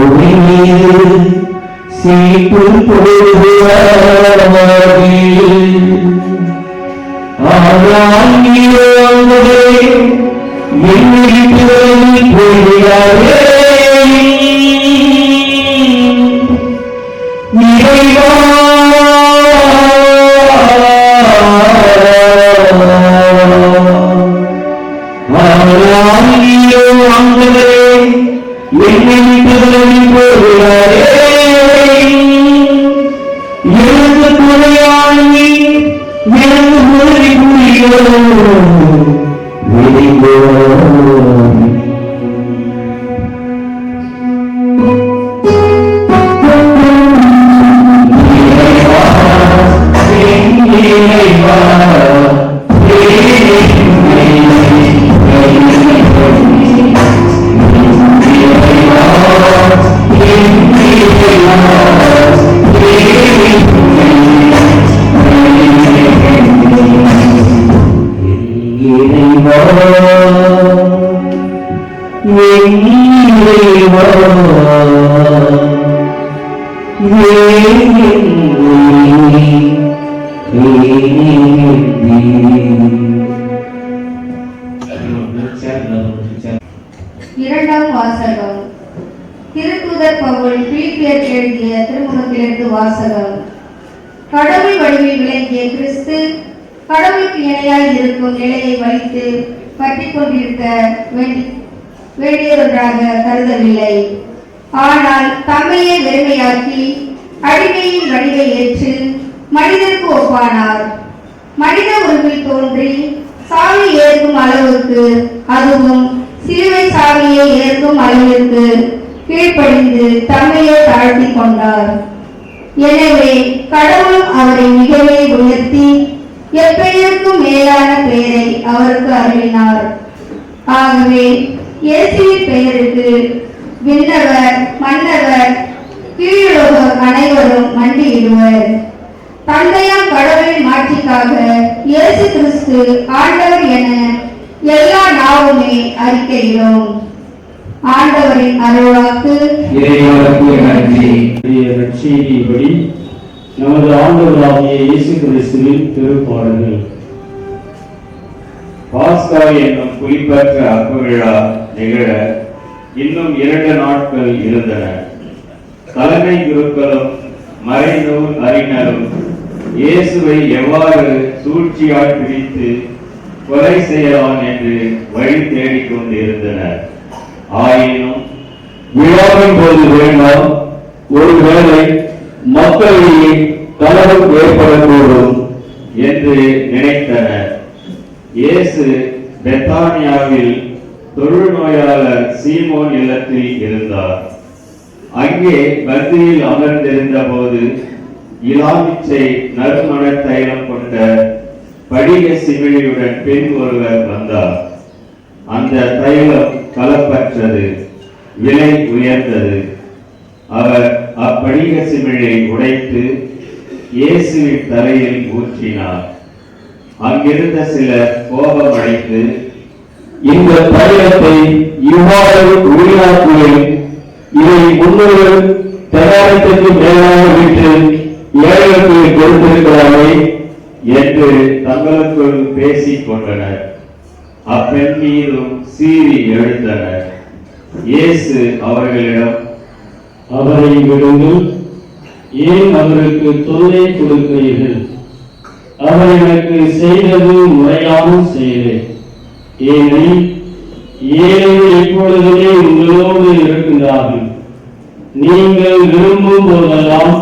சீட்டு இரண்டாம் வாசகம். திருத்தூதர் பவுல் பிலிப்பியருக்கு எழுதிய திருமுகத்திலிருந்து வாசகம். கடவுள் வடிவில் விளங்கிய கிறிஸ்து கடவுளுக்கு இணையாய் இருக்கும் நிலையை வைத்து பற்றி கொண்டிருக்க வேண்டியதொன்றாக கருதவில்லை. ஆனால் தம்மையே வெறுமையாக்கி அடிமையின் வடிவை ஏற்று மனிதருக்கு ஒப்பானார். மனித உருவில் தோன்றி சாவி ஏற்கும் அளவுக்கு, அதுவும் சிலுவை சாவியை ஏற்கும் அளவிற்கு கீழ்ப்படிந்து தம்மையே தாழ்த்தி கொண்டார். எனவே கடவுள் அவரை மிகவே உயர்த்தி எப்பெயருக்கும் மேலான பெயரை அவருக்கு அருளினார். ஆகவே இயேசுவின் பெயருக்கு விண்ணவர், மன்னவர், கீழுலோக அனைவரும் மண்டியிடுவர். தந்தையாம் கடவுளின் மாட்சிக்காக இயேசு கிறிஸ்து ஆண்டவர் என எல்லா நாவுமே அறிக்கையிடும். ஆண்டவரின் அருள்வாக்கு. நற்செய்தியின்படி நமது ஆண்டவராகிய இயேசு கிறிஸ்துவின் திருப்பாடல்கள். பாஸ்கா என்னும் குறிப்பற்ற அப்ப விழா நிகழ இன்னும் 2 நாட்கள் இருந்தன. தலைமை குருக்களும் மறைநூல் அறிஞரும் இயேசுவை எவ்வாறு சூழ்ச்சியால் பிடித்து கொலை செய்யலாம் என்று வழி தேடிக் கொண்டிருந்தனர். ஆயினும் விழாவின் போது வேண்டாம், ஒருவேளை மக்களிடையே கலகம் ஏற்படக்கூடும் என்று நினைத்தனர். இயேசு பெத்தானியாவில் தொழுநோயாளர் சீமோன் இல்லத்தில் இருந்தார். அங்கே பந்தியில் அமர்ந்திருந்த போது இலாமிச்சை நறுமண தைலம் கொண்ட படிக சிமிழியுடன் பெண் ஒருவர் வந்தார். அந்த தைலம் கலப்பற்றது, விலை உயர்ந்தது. அவர் அப்படிக சிமிழை உடைத்து இயேசுவின் தலையில் ஊற்றினார். அங்கிருந்த சிலர் கோபமடைந்து, இந்த தைலத்தை இவ்வாறு உருவாக்குவேன், இதை 300 தெனாரியத்திற்கு மேலாக விட்டு ஏழைகளுக்கு கொடுத்திருக்கிறாரே என்று தங்களுக்குள் பேசிக் கொண்டனர். அப்பெண் மீதும் சீறி எழுந்தனர். இயேசு அவர்களிடம், அவரை விடுங்கள், ஏன் அவருக்கு தொல்லை கொடுக்கிறீர்கள்? அவர் எனக்கு செய்தது முறையான செயலே. ஏனெனில் ஏழைகள் இப்பொழுதே உங்களோடு இருக்கின்றார்கள். நீங்கள் விரும்பும் போதெல்லாம்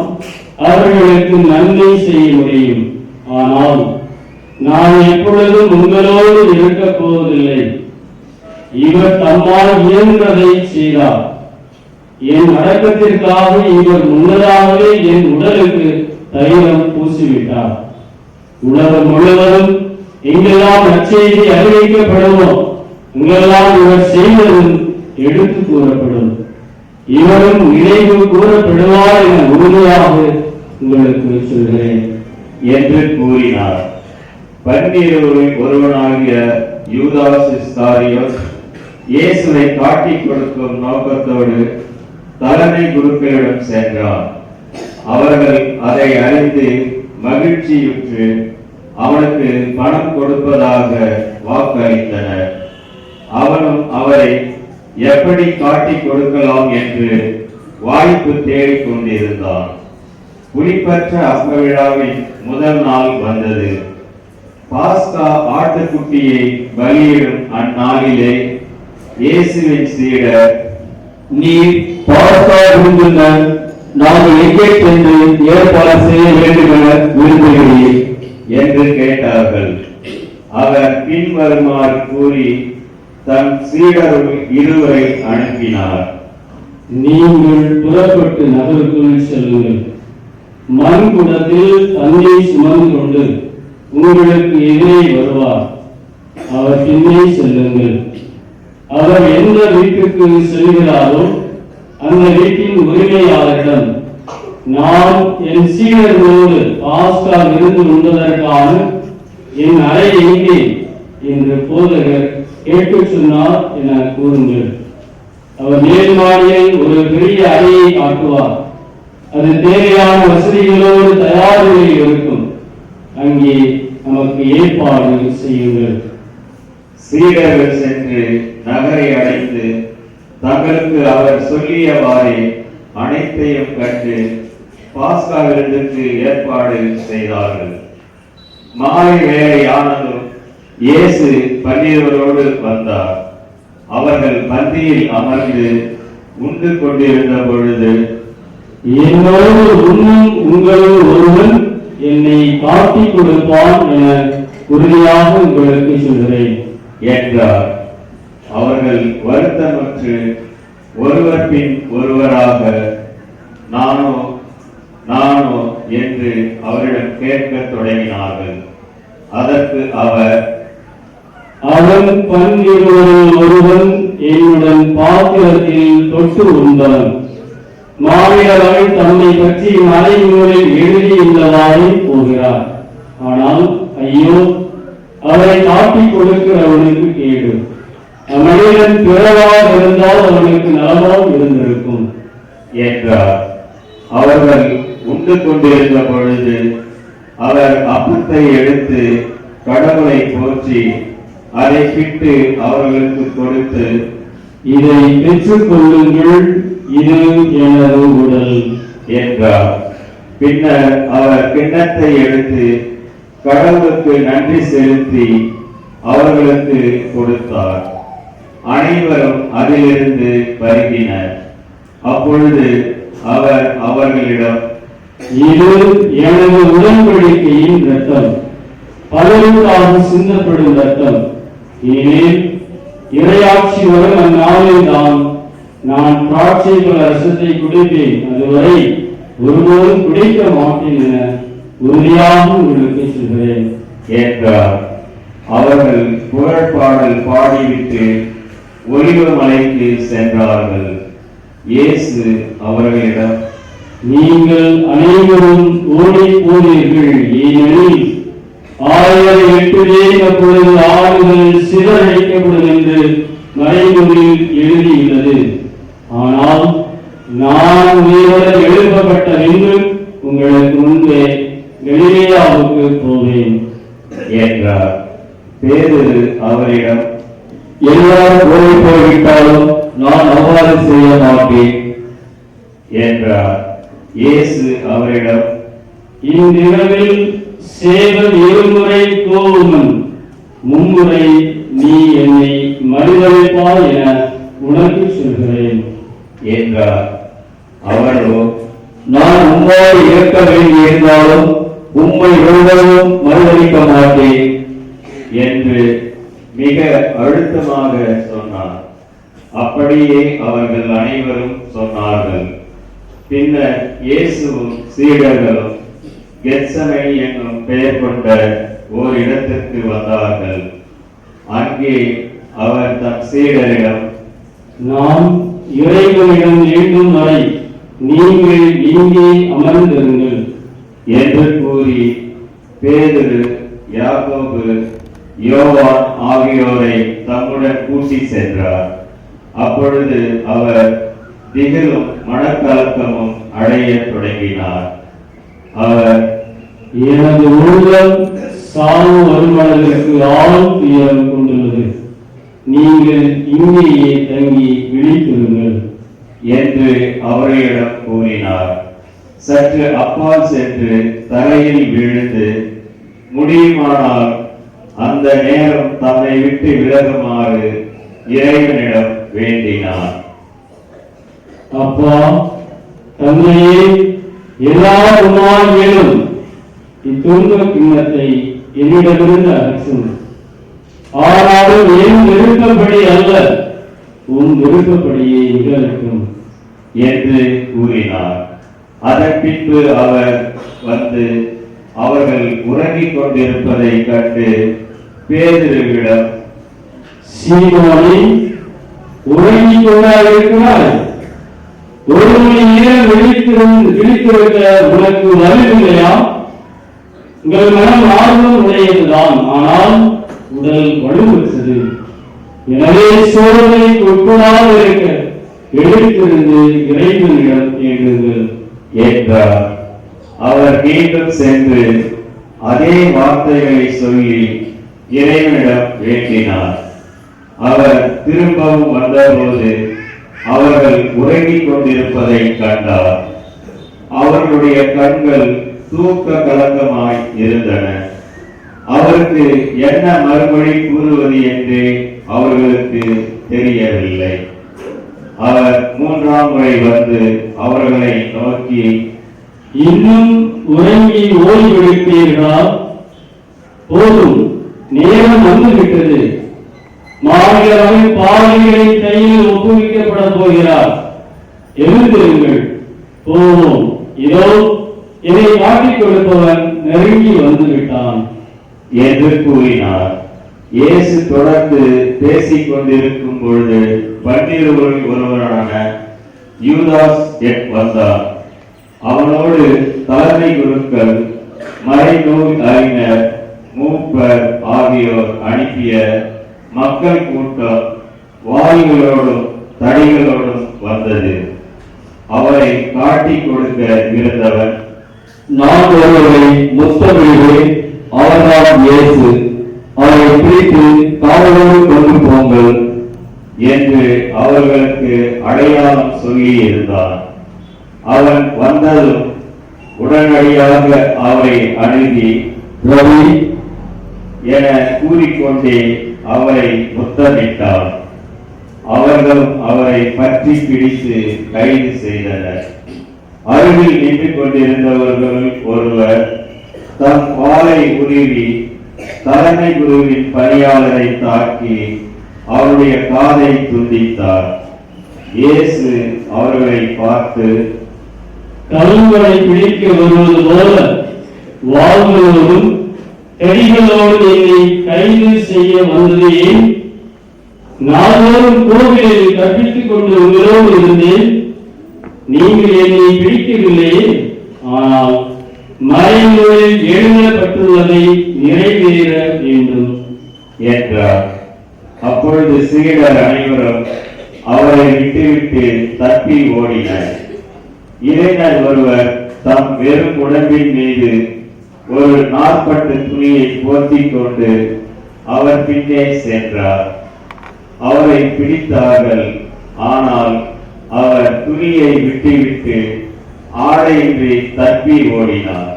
அவர்களுக்கு நன்மை செய்ய முடியும். ஆனால் நான் எப்பொழுதும் உங்களோடு இருக்கப் போவதில்லை. இவர் தம்மால் இயன்றதை செய்தார். என் அடக்கத்திற்காக இவர் முன்னதாகவே என் உடலுக்கு தைலம் பூசிவிட்டார். உலகம் முழுவதும் எங்கெல்லாம் நற்செய்தி அறிவிக்கப்படுமோ அங்கெல்லாம் இவர் செய்வதும் எடுத்து கூறப்படும். இவரும் நினைவு கூறப்படுவார் என உறுதியாக உங்களுக்கு சொல்கிறேன் என்று கூறினார். 12 ஒருவனாகிய யூதாஸ் இஸ்காரியோத் இயேசுவை காட்டிக் கொடுக்கும் நோக்கத்தோடு தலைமை குருக்களிடம் சென்றான். அவர்கள் அதை அறிந்து மகிழ்ச்சியுற்று அவனுக்கு பணம் கொடுப்பதாக வாக்களித்தனர். அவனும் அவரை எப்படி காட்டிக் கொடுக்கலாம் என்று வாய்ப்பு தேடிக் கொண்டிருந்தான். புளிப்பற்ற அப்ப விழாவின் முதல் நாள் வந்தது. பாஸ்கா ஆட்டுக்குட்டியை பலியிடும் அந்நாளிலே இயேசுவின் சீடர், நீர் பாஸ்கா விருந்தினர் நாங்கள் எங்கே சென்று ஏற்பாடு செய்ய வேண்டும் என விரும்புகிறீர் என்று கேட்டார்கள். அவர் பின்வருமாறு கூறி தம் சீடருள் இருவரை அனுப்பினார். நீங்கள் புறப்பட்டு நகருக்குள் செல்லுங்கள். மண் குடத்தில் தண்ணீர் சுமந்து கொண்டு உங்களுக்கு எதிரே வருவார். அவர் பின்னே செல்லுங்கள். அவர் எந்த வீட்டுக்கு செல்கிறாரோ அந்த வீட்டின் உரிமையாளரிடம், நான் என் சீடர்களோடு பாஸ்கா விருந்து உண்பதற்கான என் அறை எங்கே என்று போதகர் கேட்டுச் சொன்னார் என கூறுங்கள். அவர் மேல் மாடியில் ஒரு பெரிய அறையை காட்டுவார். அது தேவையான வசதிகளோடு தயார் நிலையில் இருக்கும். அங்கே நமக்கு ஏற்பாடு செய்யுங்கள். சீடர்கள் சென்று நகரை அடைந்து தங்களுக்கு அவர் சொல்லியவாறே அனைத்தையும் கண்டு பாஸ்கா விருந்துக்கு ஏற்பாடு செய்தார்கள். மாலை வேளை ஆனதும் இயேசு 12 வந்தார். அவர்கள் பந்தியில் அமர்ந்து உண்டு கொண்டிருந்த பொழுது, என்னோடு உண்ணும் உங்களுள் ஒருவன் என்னை காட்டிக் கொடுப்பான் என உறுதியாக உங்களுக்கு சொல்கிறேன் என்றார். அவர்கள் வருத்தமுற்று ஒருவர் பின் ஒருவராக, நானோ நானோ என்று அவரிடம் கேட்கத் தொடங்கினார்கள். அதற்கு அவர், அவன் 12 ஒருவன் என்னுடன் பாத்திரத்தில் தொட்டு உண்பவன். மாவீரர்கள் தம்மை பற்றி மறைநூலில் எழுதியுள்ளவாறே போகிறார். ஆனால் ஐயோ, அவரை காட்டிக் கொடுக்கிறவனுக்கு கேடு. அம்மனிதன் பிறவாக இருந்தால் அவனுக்கு நலமாக இருந்திருக்கும் என்றார். அவர்கள் உண்டு கொண்டிருந்த பொழுது அவர் அப்பத்தை எடுத்து கடவுளை போற்றி அதை பிட்டு அவர்களுக்கு கொடுத்து, இதை பெற்றுக் கொள்ளுங்கள், இது எனது உடல் என்றார். பின்னர் அவர் கிண்ணத்தை எடுத்து கடவுளுக்கு நன்றி செலுத்தி அவர்களுக்கு கொடுத்தார். அனைவரும் அதிலிருந்து பருகினர். அப்பொழுது அவர் அவர்களிடம், இது எனது உடன்படிக்கையின் இரத்தம், பலருக்காக சிந்தப்படும் இரத்தம். ஏனெனில் இறையாட்சி வரும் அந்நாளில் நான் திராட்சை பழ ரசத்தை குடிப்பேன், அதுவரை ஒருபோதும் குடிக்க மாட்டேன் என உறுதியாக உங்களுக்கு சொல்கிறேன் என்றார். அவர்கள் புகழ்பாடல் பாடிவிட்டு ஒலிவ மலைக்கு சென்றார்கள். இயேசு அவர்களிடம், நீங்கள் அனைவரும் ஓடி போனீர்கள், ஏனெனில் 1008 அப்பொழுது ஆடுகள் சிதறடிக்கப்படும் என்று மறைநூலில் எழுதியுள்ளது. ஆனால் நான் உயிருடன் எழுப்பப்பட்ட பின்பு உங்களுக்கு முன்பே கலிலேயாவுக்கு போவேன் என்றார். பேதுரு அவரிடம், எல்லாரும் ஓடி போய்விட்டாலும் நான் அவ்வாறு செய்ய மாட்டேன் என்றார். இயேசு அவரிடம், இந்நிகழ்வில் சேவல் 7 முறை கோவுமன், மும்முறை நீ என்னை மறுதளிப்பாய் என உனக்கு சொல்கிறேன் என்றார். அவரோ, நான் உம்மால் இருக்க வேண்டியிருந்தாலும் உம்மை ஒருவரும் மறுதளிக்க மாட்டேன் என்று மிக அழுத்தமாக சொன்னார். அப்படியே அவர்கள் அனைவரும் சொன்னார்கள். பின்னர் இயேசுவும் சீடர்களும் கெத்சமனி என்னும் பெயர் கொண்ட ஓர் இடத்திற்கு வந்தார்கள். அங்கே அவர் தம் சீடரிடம், நாம் இறைவனிடம் வேண்டும் வரை நீங்கள் இங்கே அமர்ந்திருங்கள் என்று கூறி பேதுரு, யாக்கோபு, யோவான் ஆகியோரை தம்முடன் கூட்டி சென்றார். அப்பொழுது அவர் திகிலும் மனக்கலக்கமும் அடையத் தொடங்கினார். அவர், எனது உள்ளம் சாவு வருமானத்திற்கு ஆழ் துயரம் கொண்டுள்ளது. நீங்கள் இங்கேயே தங்கி விழித்திருங்கள் என்று அவர்களிடம் கூறினார். சற்று அப்பால் சென்று தரையில் விழுந்து, முடியுமானால் அந்த நேரம் தன்னை விட்டு விலகுமாறு இறைவனிடம் வேண்டினார். அப்பா, தந்தையே, எல்லாருமாய் எழும், இத்துன்ப கிண்ணத்தை என்னிடமிருந்து அகற்றும். ஆனாலும் என் விருப்பப்படி அல்ல, உன் விருப்பப்படியே நிகழட்டும் என்று கூறினார். அதன் பின்பு அவர் வந்து அவர்கள் உறங்கிக் கொண்டிருப்பதை கண்டு பேதுருவிடம், சீமோனே, உறங்கிக் கொண்டிருக்கிறாய்? ஒரு மணி நேரம் விழித்திருக்க உனக்கு வலுவில்லையா? உங்கள் மனம் ஆர்வம் உடையதுதான், ஆனால் உடல் வலுவற்றது. எனவே சோதனைக்கு உட்படாமல் இருக்க எழுத்திருந்து இறைவனிடம் கேளுங்கள் என்றார். அவர் மீண்டும் சென்று அதே வார்த்தைகளை சொல்லி இறைவனிடம் வேண்டினார். அவர் திரும்பவும் வந்தபோது அவர்கள் உறங்கிக் கொண்டிருப்பதை கண்டார். அவர்களுடைய கண்கள் தூக்க கலக்கமாய் இருந்தன. அவருக்கு என்ன மறுமொழி கூறுவது என்று அவர்களுக்கு தெரியவில்லை. அவர் மூன்றாம் முறை வந்து அவர்களை நோக்கி, இன்னும் உறங்கி ஓய்வெடுப்பீர்களா? போதும், நேரம் வந்துவிட்டது. மாவீரர்கள் பாவிகளின் கையில் ஒப்புவிக்கப்பட போகிறார். எழுந்திருங்கள், போவோம். இதோ இதை காட்டிக் கொடுப்பவன் நெருங்கி வந்துவிட்டான் என்று கூறினார். இயேசு தொடர்ந்து பேசிக் கொண்டிருக்கும் பொழுது 12 ஒருவரான யூதாஸ் வந்தார். அவனோடு தலைமை குருக்கள், மறைநூல் அறிஞர், மூப்பர் ஆகியோர் அனுப்பிய மக்கள் கூட்டம் வாள்களோடும் தடிகளோடும் வந்தது. அவரை காட்டிக் கொடுக்க இருந்தவன், நான் ஒருவரை முத்தமிடுவேன், அவர்தான் இயேசு, அவரை பிடித்து காவலோடு கொண்டு போங்கள் என்று அவர்களுக்கு அடையாளம் சொல்லி இருந்தார். அவன் வந்ததும் உடனடியாக அவரை அணுகி, ரவி என கூறிக்கொண்டே அவரை முத்தமிட்டார். அவர்களும் அவரை பற்றி பிடித்து கைது செய்தனர். அருகில் நின்று கொண்டிருந்தவர்கள் ஒருவர் தம் வாளை உருவி தலைமை குருவின் பணியாளரை தாக்கி அவருடைய காதை துண்டித்தார். இயேசு அவர்களை பார்த்து, கல்வனை பிடிக்க வருவது போல வாள்களோடும் தடிகளோடு என்னை கைது செய்ய வந்தது ஏன்? நாள்தோறும் கோவிலில் கற்பித்துக் கொண்டு உங்களோடு இருந்தேன். நீங்கள் என்னை பிடிக்கவில்லையே, ஆனால் மறைநூலில் எழுதப்பட்டுள்ளதை நிறைவேற வேண்டும் என்றார். அப்பொழுது சீடர் அனைவரும் அவரை விட்டுவிட்டு தப்பி ஓடினர். இளைஞர் ஒருவர் தம் வெறும் உடம்பின் மீது ஒரு நாற்பட்டு துணியை போர்த்திக் கொண்டு அவர் பின்னே சென்றார். அவரை பிடித்தார்கள். ஆனால் அவர் துணியை விட்டுவிட்டு ஆடையின்றி தப்பி ஓடினார்.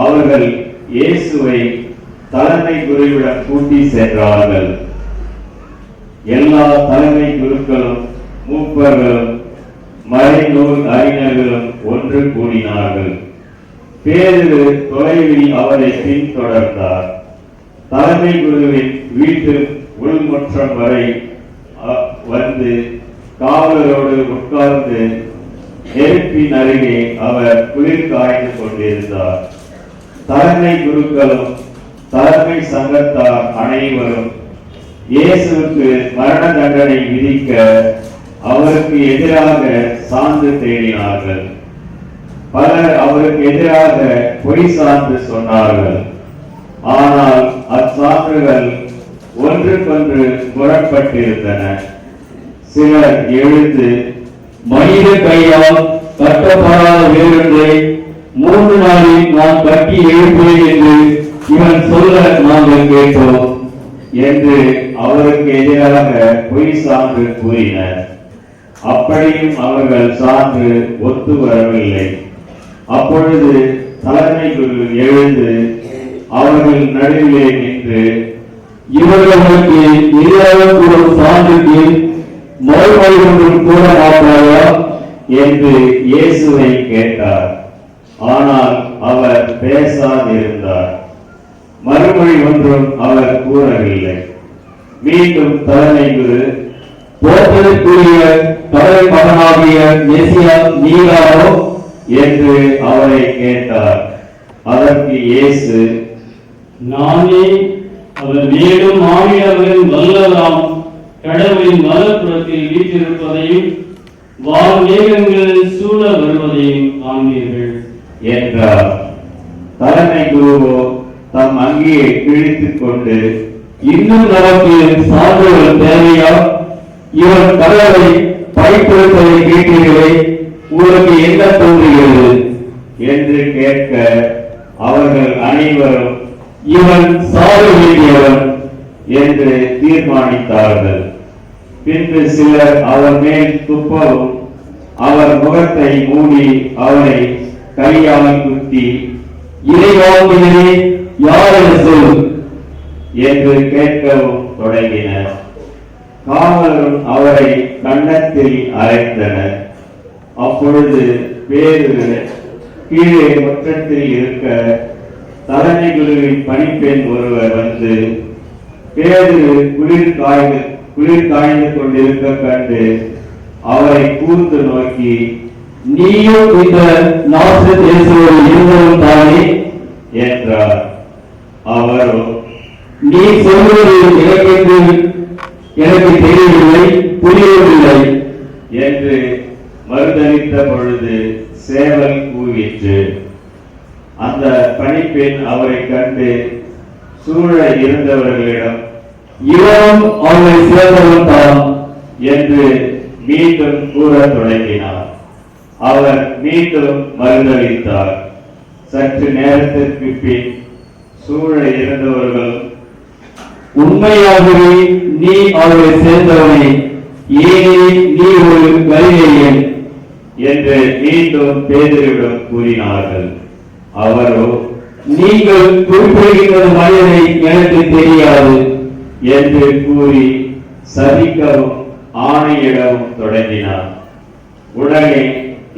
அவர்கள் இயேசுவை தலைமை குருவிடம் கூட்டி சென்றார்கள். எல்லா தலைமை குருக்களும் மூப்பர்களும் மறைநூல் அறிஞர்களும் ஒன்று கூடினார்கள். பேதுரு தொலைவில் அவரை பின்தொடர்ந்தார். தலைமை குருவின் வீட்டு உள்முற்றம் வரை வந்து காவலரோடு உட்கார்ந்து நெருப்பின் அருகே அவர் குளிர் காய்ந்து கொண்டிருந்தார். தலைமை குருக்களும் தலைமை சங்கத்தார் அனைவரும் இயேசுவுக்கு மரண தண்டனை விதிக்க அவருக்கு எதிராக சான்று தேடினார்கள். பலர் அவருக்கு எதிராக பொய் சான்று சொன்னார்கள். ஆனால் அச்சான்றுகள் ஒன்றுக்கொன்று முரண்பட்டிருந்தன. சிலர் எழுந்து மனித கையால் கட்டப்படாத வேறொன்றை 3 நாளில் நான் கட்டி எழுப்பேன் என்று இவன் சொல்ல நாங்கள் கேட்டோம் என்று அவருக்கு எதிராக பொய் சான்று கூறினர். அப்படியும் அவர்கள் சான்று ஒத்து வரவில்லை. அப்பொழுது தலைமை குரு எழுந்து அவர்கள் நடுவிலே நின்று, இவர்களுக்கு எதிராக கூறும் சான்றுக்கு மறுமொழி ஒன்றும் கூற மாட்டாரா என்று இயேசுவை கேட்டார். ஆனால் அவர் பேசாதிருந்தார். மறுமொழி ஒன்றும் அவர் கூறவில்லை. மீண்டும் தலைமை குரு, போற்றதற்குரிய கடவுள் மகனாகிய மெசியா நீரானோ என்று அவரை கேட்டார். அதற்கு இயேசு, நானே. அவர் மேலும் மாநிலங்களின் வல்லவராம் கடவுளின் வலப்புறத்தில் வீற்றிருப்பதையும் வான்மேகங்களில் சூழ வருவதையும் காண்பீர்கள் என்றார். தலைமை குருவோ தம் அங்கியை கிழித்துக் கொண்டு, இன்னும் நமக்கு சான்றுகள் தேவையா? இவன் கடவுளை பயப்படுத்தலை கேட்டீர்களே, உங்களுக்கு என்ன தோன்றுகிறது என்று கேட்க அவர்கள் அனைவரும் இவன் சாக வேண்டியவன் என்று தீர்மானித்தார்கள். பின்பு சிலர் அவர் மேல் துப்பவும் அவர் முகத்தை மூடி அவரை கையால் குத்தி, இறைவாக்கினரே யார் என்று சொல் என்று கேட்கவும் தொடங்கினர். காவலரும் அவரை கன்னத்தில் அறைந்தனர். அப்பொழுது பேதுரு கீழே முற்றத்தில் இருக்க தலைமை குருவின் பணிப்பெண் ஒருவர் வந்து பேதுரு குளிர் காய்ந்து கொண்டிருக்க கண்டு அவரை கூர்ந்து நோக்கி, நீயும் இந்த நாசரேத் இயேசுவோடு இருந்தவன் தானே என்றார். அவரோ, நீ சொல்வது எனக்கு தெரியவில்லை, புரியவில்லை என்று மறுதளித்த பொழுது சேவல் கூவிற்று. அந்த பணிப்பெண் அவரை கண்டு சூழ இருந்தவர்களிடம், இவனும் அவனை சேர்ந்தவன் தான் என்று மீண்டும் கூறத் தொடங்கினார். அவர் மீண்டும் மறுதளித்தார். சற்று நேரத்திற்கு பின் சூழ இருந்தவர்கள், உண்மையாகவே நீ அவரை சேர்ந்தவனே, ஏனெனில் நீ ஒரு கலிலேயன் என்று மீண்டும் பேதுருவிடம் கூறினார்கள். அவரோ, நீங்கள் குறிப்பிடுகின்ற மனிதனை எனக்கு தெரியாது என்று கூறி சபிக்கவும் ஆணையிடவும் தொடங்கினார். உடனே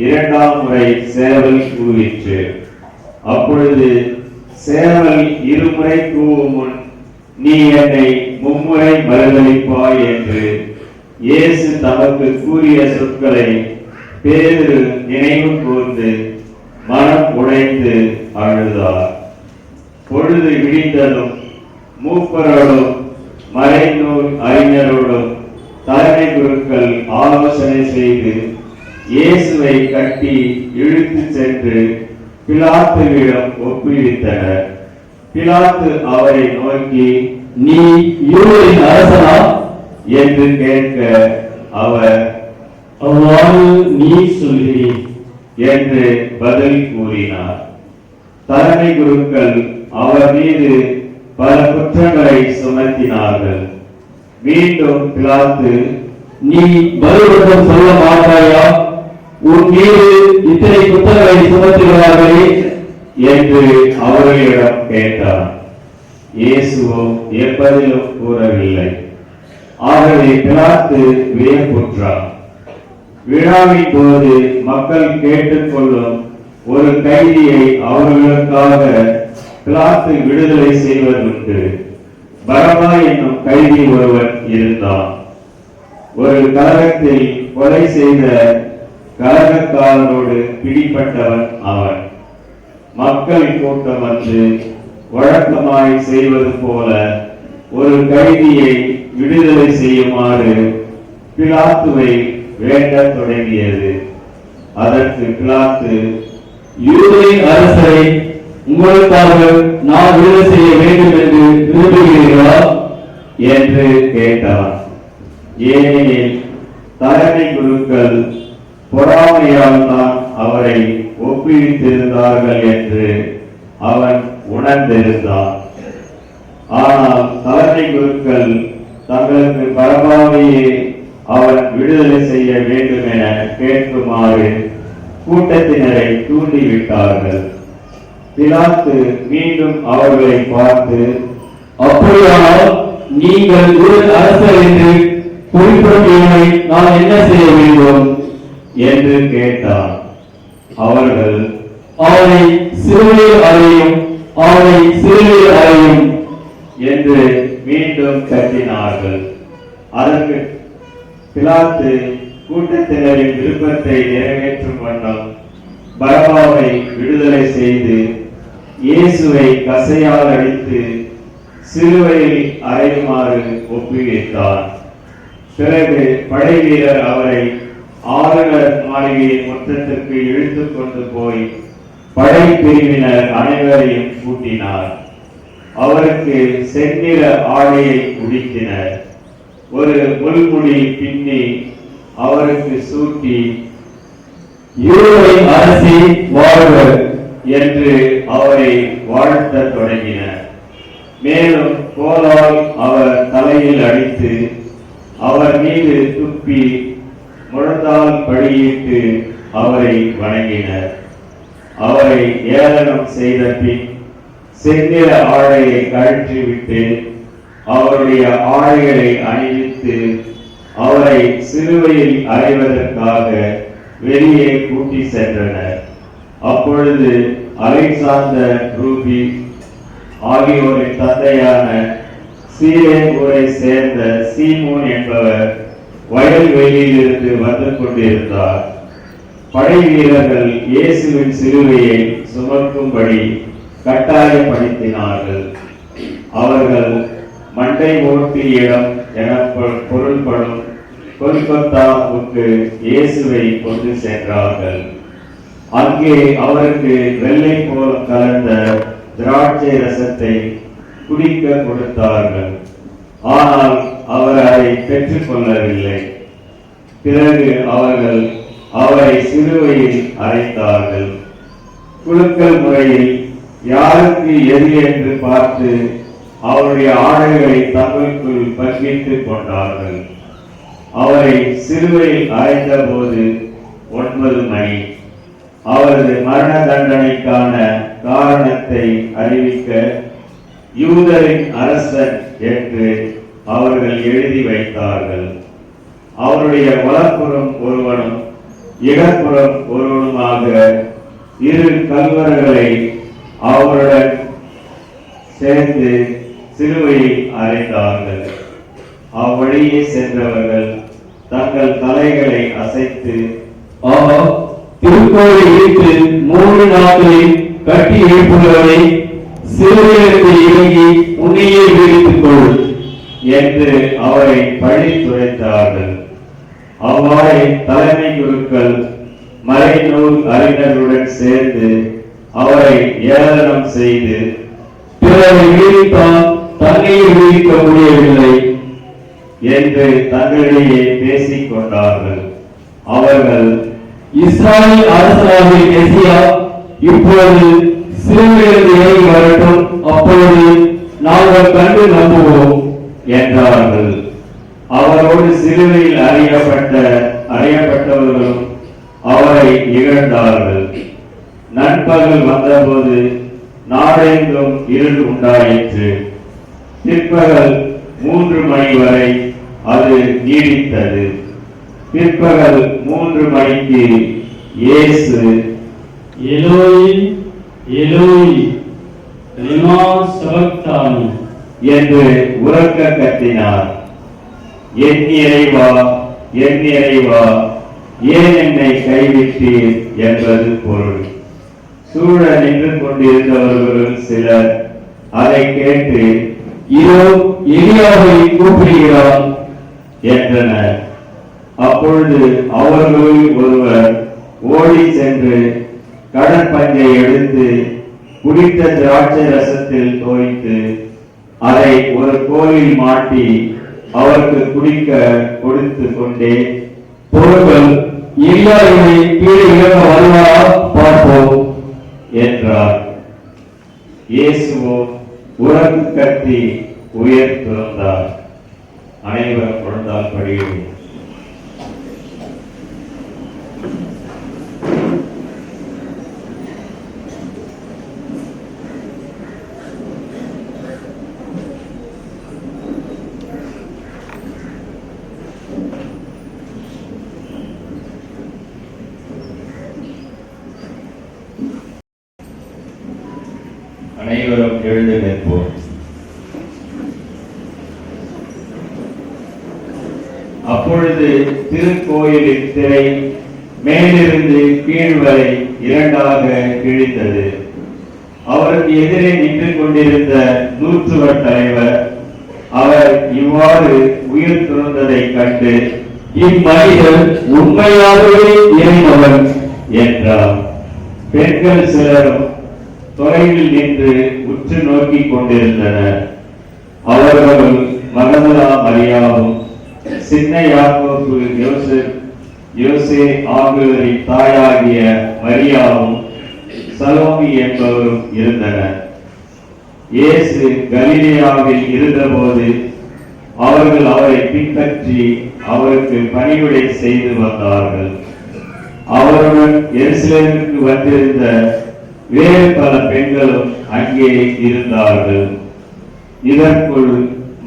2ஆம் முறை சேவல் கூவிற்று. அப்பொழுது சேவல் 2 முறை கூவும் முன், நீ என்னை 3 முறை மறுதளிப்பாய் என்று இயேசு தமக்கு கூறிய சொற்களை பேதுரு நினைவு கூர்ந்து மனம் உடைந்து அழுதார். பொழுது விடிந்ததும் மூப்பரோடும் மறைநூல் அறிஞரோடும் தலைமை குருக்கள் ஆலோசனை செய்து இயேசுவை கட்டி இழுத்து சென்று பிலாத்துவிடம் ஒப்புவித்தனர். பிலாத்து அவரை நோக்கி, நீ யூதரின் அரசனா என்று கேட்க அவர், அவ்வாறு நீ சொல்கிறீர் என்று பதில் கூறினார். தலைமை குருக்கள் அவர் மீது பல குற்றங்களை சுமத்தினார்கள். மீண்டும் பிலாத்து, நீ பதிலுடன் சொல்ல மாட்டாயா? உன் மீது இத்தனை குற்றங்களை சுமத்துகிறார்களே என்று அவர்களிடம் கேட்டார். இயேசுவோ எப்பதிலும் கூறவில்லை. ஆகவே பிலாத்து வியப்புற்றார். விழாவின் போது மக்கள் கேட்டுக்கொள்ளும் ஒரு கைதியை அவர்களுக்காக பிலாத்து விடுதலை செய்வதுண்டு. பரபா என்னும் கைதி ஒருவன் இருந்தான். ஒரு கலகத்தில் கொலை செய்த கலகக்காரரோடு பிடிப்பட்டவன் அவன். மக்கள் கூட்டம் வந்து வழக்கமாய் செய்வது போல ஒரு கைதியை விடுதலை செய்யுமாறு பிலாத்துவை வேண்டத் தொடங்கியது. அதற்கு பிலாத்து, யூதரின் அரசரை உங்களுக்காக நான் விடுதலை செய்ய வேண்டும் என்று விரும்புகிறீர்களா என்று கேட்டான். ஏனெனில் தலைமை குருக்கள் பொறாமையால் தான் அவரை ஒப்புவித்திருந்தார்கள் என்று அவன் உணர்ந்திருந்தான். ஆனால் தலைமை குருக்கள் தங்களுக்கு பரபாவையே அவன் விடுதலை செய்ய வேண்டும் என கேட்குமாறு கூட்டத்தினரை தூண்டிவிட்டார்கள். பிலாத்து மீண்டும் அவர்களை பார்த்து, அப்படியானால் நீங்கள் ஒரு அரசர் என்று குறிப்பிடுவதை நான் என்ன செய்ய வேண்டும் என்று கேட்டான். அவர்கள், அவனை சிலுவையில் அறையும், அவனை சிலுவையில் அறையும் என்று மீண்டும் கத்தினார்கள். அதற்கு பிலாத்து கூட்டத்தினரின் விருப்பத்தை நிறைவேற்றும் வண்ணம் பரபாவை விடுதலை செய்து இயேசுவை கசையால் அடித்து சிலுவையில் அறையுமாறு ஒப்புவித்தார். பிறகு படை வீரர் அவரை ஆளுநர் மாளிகையின் முற்றத்திற்கு இழுத்துக் கொண்டு போய் படை பிரிவினர் அனைவரையும் கூட்டினார். அவருக்கு செந்நிற ஆடையை உடுத்தினர். ஒரு முள்முடி பின்னி அவருக்கு சூட்டி, யூதரின் அரசி வாழ்க என்று அவரை வாழ்த்தத் தொடங்கினர். மேலும் கோலால் அவர் தலையில் அடித்து அவர் மீது துப்பி முழந்தால் படியிட்டு அவரை வணங்கினர். அவரை ஏளனம் செய்த பின் செந்நிற ஆடையை கழற்றிவிட்டு அவருடைய ஆடைகளை அணிவித்து அவரை சிலுவையில் அறைவதற்காக வெளியே கூட்டி சென்றனர். அப்பொழுது அலெக்சாந்தர் ரூபி ஆகியோரின் தந்தையான சீரேன் ஊரை சேர்ந்த சீமோன் என்பவர் வயல்வெளியிலிருந்து வந்து கொண்டிருந்தார். படை வீரர்கள் இயேசுவின் சிலுவையை சுமக்கும்படி கட்டாயப்படுத்தினார்கள். அவர்கள் மண்டை ஓட்டி இடம் என பொருள்படும் கொல்கத்தாவுக்கு இயேசுவை கொண்டு சென்றார்கள். அங்கே அவருக்கு வெள்ளை போல் கலந்த திராட்சை ரசத்தை குடிக்க கொடுத்தார்கள். ஆனால் அவர் அதை பெற்றுக் கொள்ளவில்லை. பிறகு அவர்கள் அவரை சிலுவையில் அறைந்தார்கள். குலுக்கல் முறையில் யாருக்கு எது என்று பார்த்து அவருடைய ஆடைகளை தங்களுக்குள் பங்கிட்டுக் கொண்டார்கள். அவரை சிலுவையில் அறைந்த போது 9 மணி. அவரது மரண தண்டனைக்கான காரணத்தை அறிவிக்க யூதரின் அரசன் என்று அவர்கள் எழுதி வைத்தார்கள். அவருடைய வலப்புறம் ஒருவனும் இடப்புறம் ஒருவனுமாக 2 கல்வர்களை அவருடன் சேர்ந்து சிலுவையில் அறைந்தார்கள். அவ்வழியே சென்றவர்கள் தங்கள் தலைகளை அசைத்து, திருக்கோளை இழுத்து 3 நாட்களில் கட்டி எழுப்புகிறவரை சிலுவையிலிருந்து இறங்கி உன்னையே விடுவித்துக் கொள் என்று அவரை பழி துரைத்தார்கள். அவ்வாறே தலைமை குருக்கள் மறைநூல் அறிஞர்களுடன் சேர்ந்து அவரை ஏளனம் செய்து, பிறரை விடுவித்தால் தன்னையே விடுவிக்க முடியவில்லை என்று தங்களிடையே பேசிக் கொண்டார்கள். அவர்கள், இஸ்ராயேல் அரசராகிய மெசியா இப்பொழுது சிலுவையிலிருந்து இறங்கி வரட்டும், அப்பொழுது நாங்கள் கண்டு நம்புவோம் என்றார்கள். அவரோடு சிலுவையில் அறியப்பட்டவர்களும் அவரை இகழ்ந்தார்கள். நண்பகல் வந்தபோது நாடெங்கும் இருள் உண்டாயிற்று. பிற்பகல் 3 மணி வரை அது நீடித்தது. பிற்பகல் 3 மணிக்கு இயேசு, எலோயி எலோயி லிமா சபக்தானி என்று உரக்க கத்தினார். என் இறைவா, என் இறைவா, ஏன் என்னை கைவிட்டீர் என்பது பொருள். சூழ நின்று கொண்டிருந்தவர்களும் சிலர் அதை கேட்டு, இதோ எலியாவை கூப்பிடுகிறார் என்றனர். அப்பொழுது அவர்களுள் ஒருவர் ஓடி சென்று கடற்பஞ்சை எடுத்து குடித்த திராட்சை ரசத்தில் தோய்த்து அதை ஒரு கோலில் மாட்டி அவருக்கு குடிக்க கொடுத்து கொண்டே, பொருள்கள் எலியாவை கீழே இறங்க வருவாரா பார்ப்போம் என்றார். இயேசுவோ உரத்து கத்தி உயர் துறந்தார். அனைவரும் குழந்தால் படியும். அனைவரும் எழுந்து நிற்போம். அப்பொழுது திருக்கோயிலின் திரை மேலிருந்து கீழ் வரை இரண்டாக கிழித்தது. அவருக்கு எதிரே நின்று கொண்டிருந்த நூற்றுவர் தலைவர் அவர் இவ்வாறு உயிர் துறந்ததை கண்டு, இம்மனிதர் உண்மையாகவே இறைவன் என்றார். பெண்கள் சிலரும் தொலைவில் நின்று உற்று நோக்கிக் கொண்டிருந்தனர். அவர்களுள் மகதலா மரியாவும் சின்ன யாக்கோபு யோசே ஆகியோரின் தாயாகிய மரியாவும் சலோமி என்பவரும் இருந்தனர். இயேசு கலிலேயாவில் இருந்தபோது அவர்கள் அவரை பின்பற்றி அவருக்கு பணிவிடை செய்து வந்தார்கள். அவருடன் எருசலேமுக்கு வந்திருந்த வேறு பல பெண்களும் அங்கே இருந்தார்கள். இதற்குள்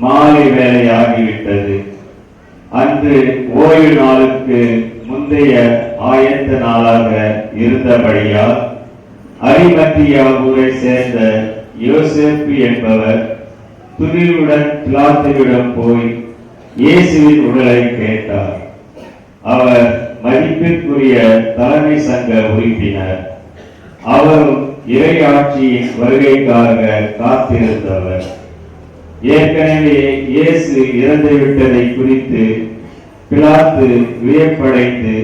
மாலை வேலையாகிவிட்டது. அன்று ஓய்வு நாளுக்கு முந்தைய ஆயத்த நாளாக இருந்தபடியால் அரிமத்தியா ஊரை சேர்ந்த யோசேப்பு என்பவர் துணிவுடன் பிலாத்துவிடம் போய் இயேசுவின் உடலை கேட்டார். அவர் மதிப்பிற்குரிய தலைமை சங்க உறுப்பினர். அவரும் இறையாட்சியின் வருகைக்காக காத்திருந்தவர். ஏற்கனவே இயேசு இறந்துவிட்டதை குறித்து பிலாத்து வியப்படைந்து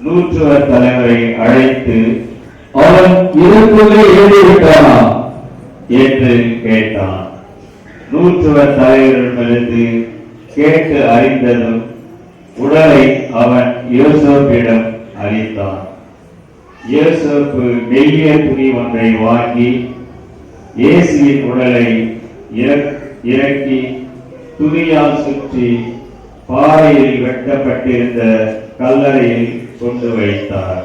நூற்றுவர் தலைவரை அழைத்து, அவன் இதற்குள்ளே எழுதிவிட்டானா என்று கேட்டான். நூற்றுவர் தலைவரிடமிருந்து கேட்டு அறிந்ததும் உடலை அவன் யோசேப்பிடம் அளித்தான். யோசேப்பு மெல்லிய துணி ஒன்றை வாங்கி இயேசுவின் உடலை இறக்கி துணியால் சுற்றி பாறையில் வெட்டப்பட்டிருந்த கல்லறையில் கொண்டு வைத்தார்.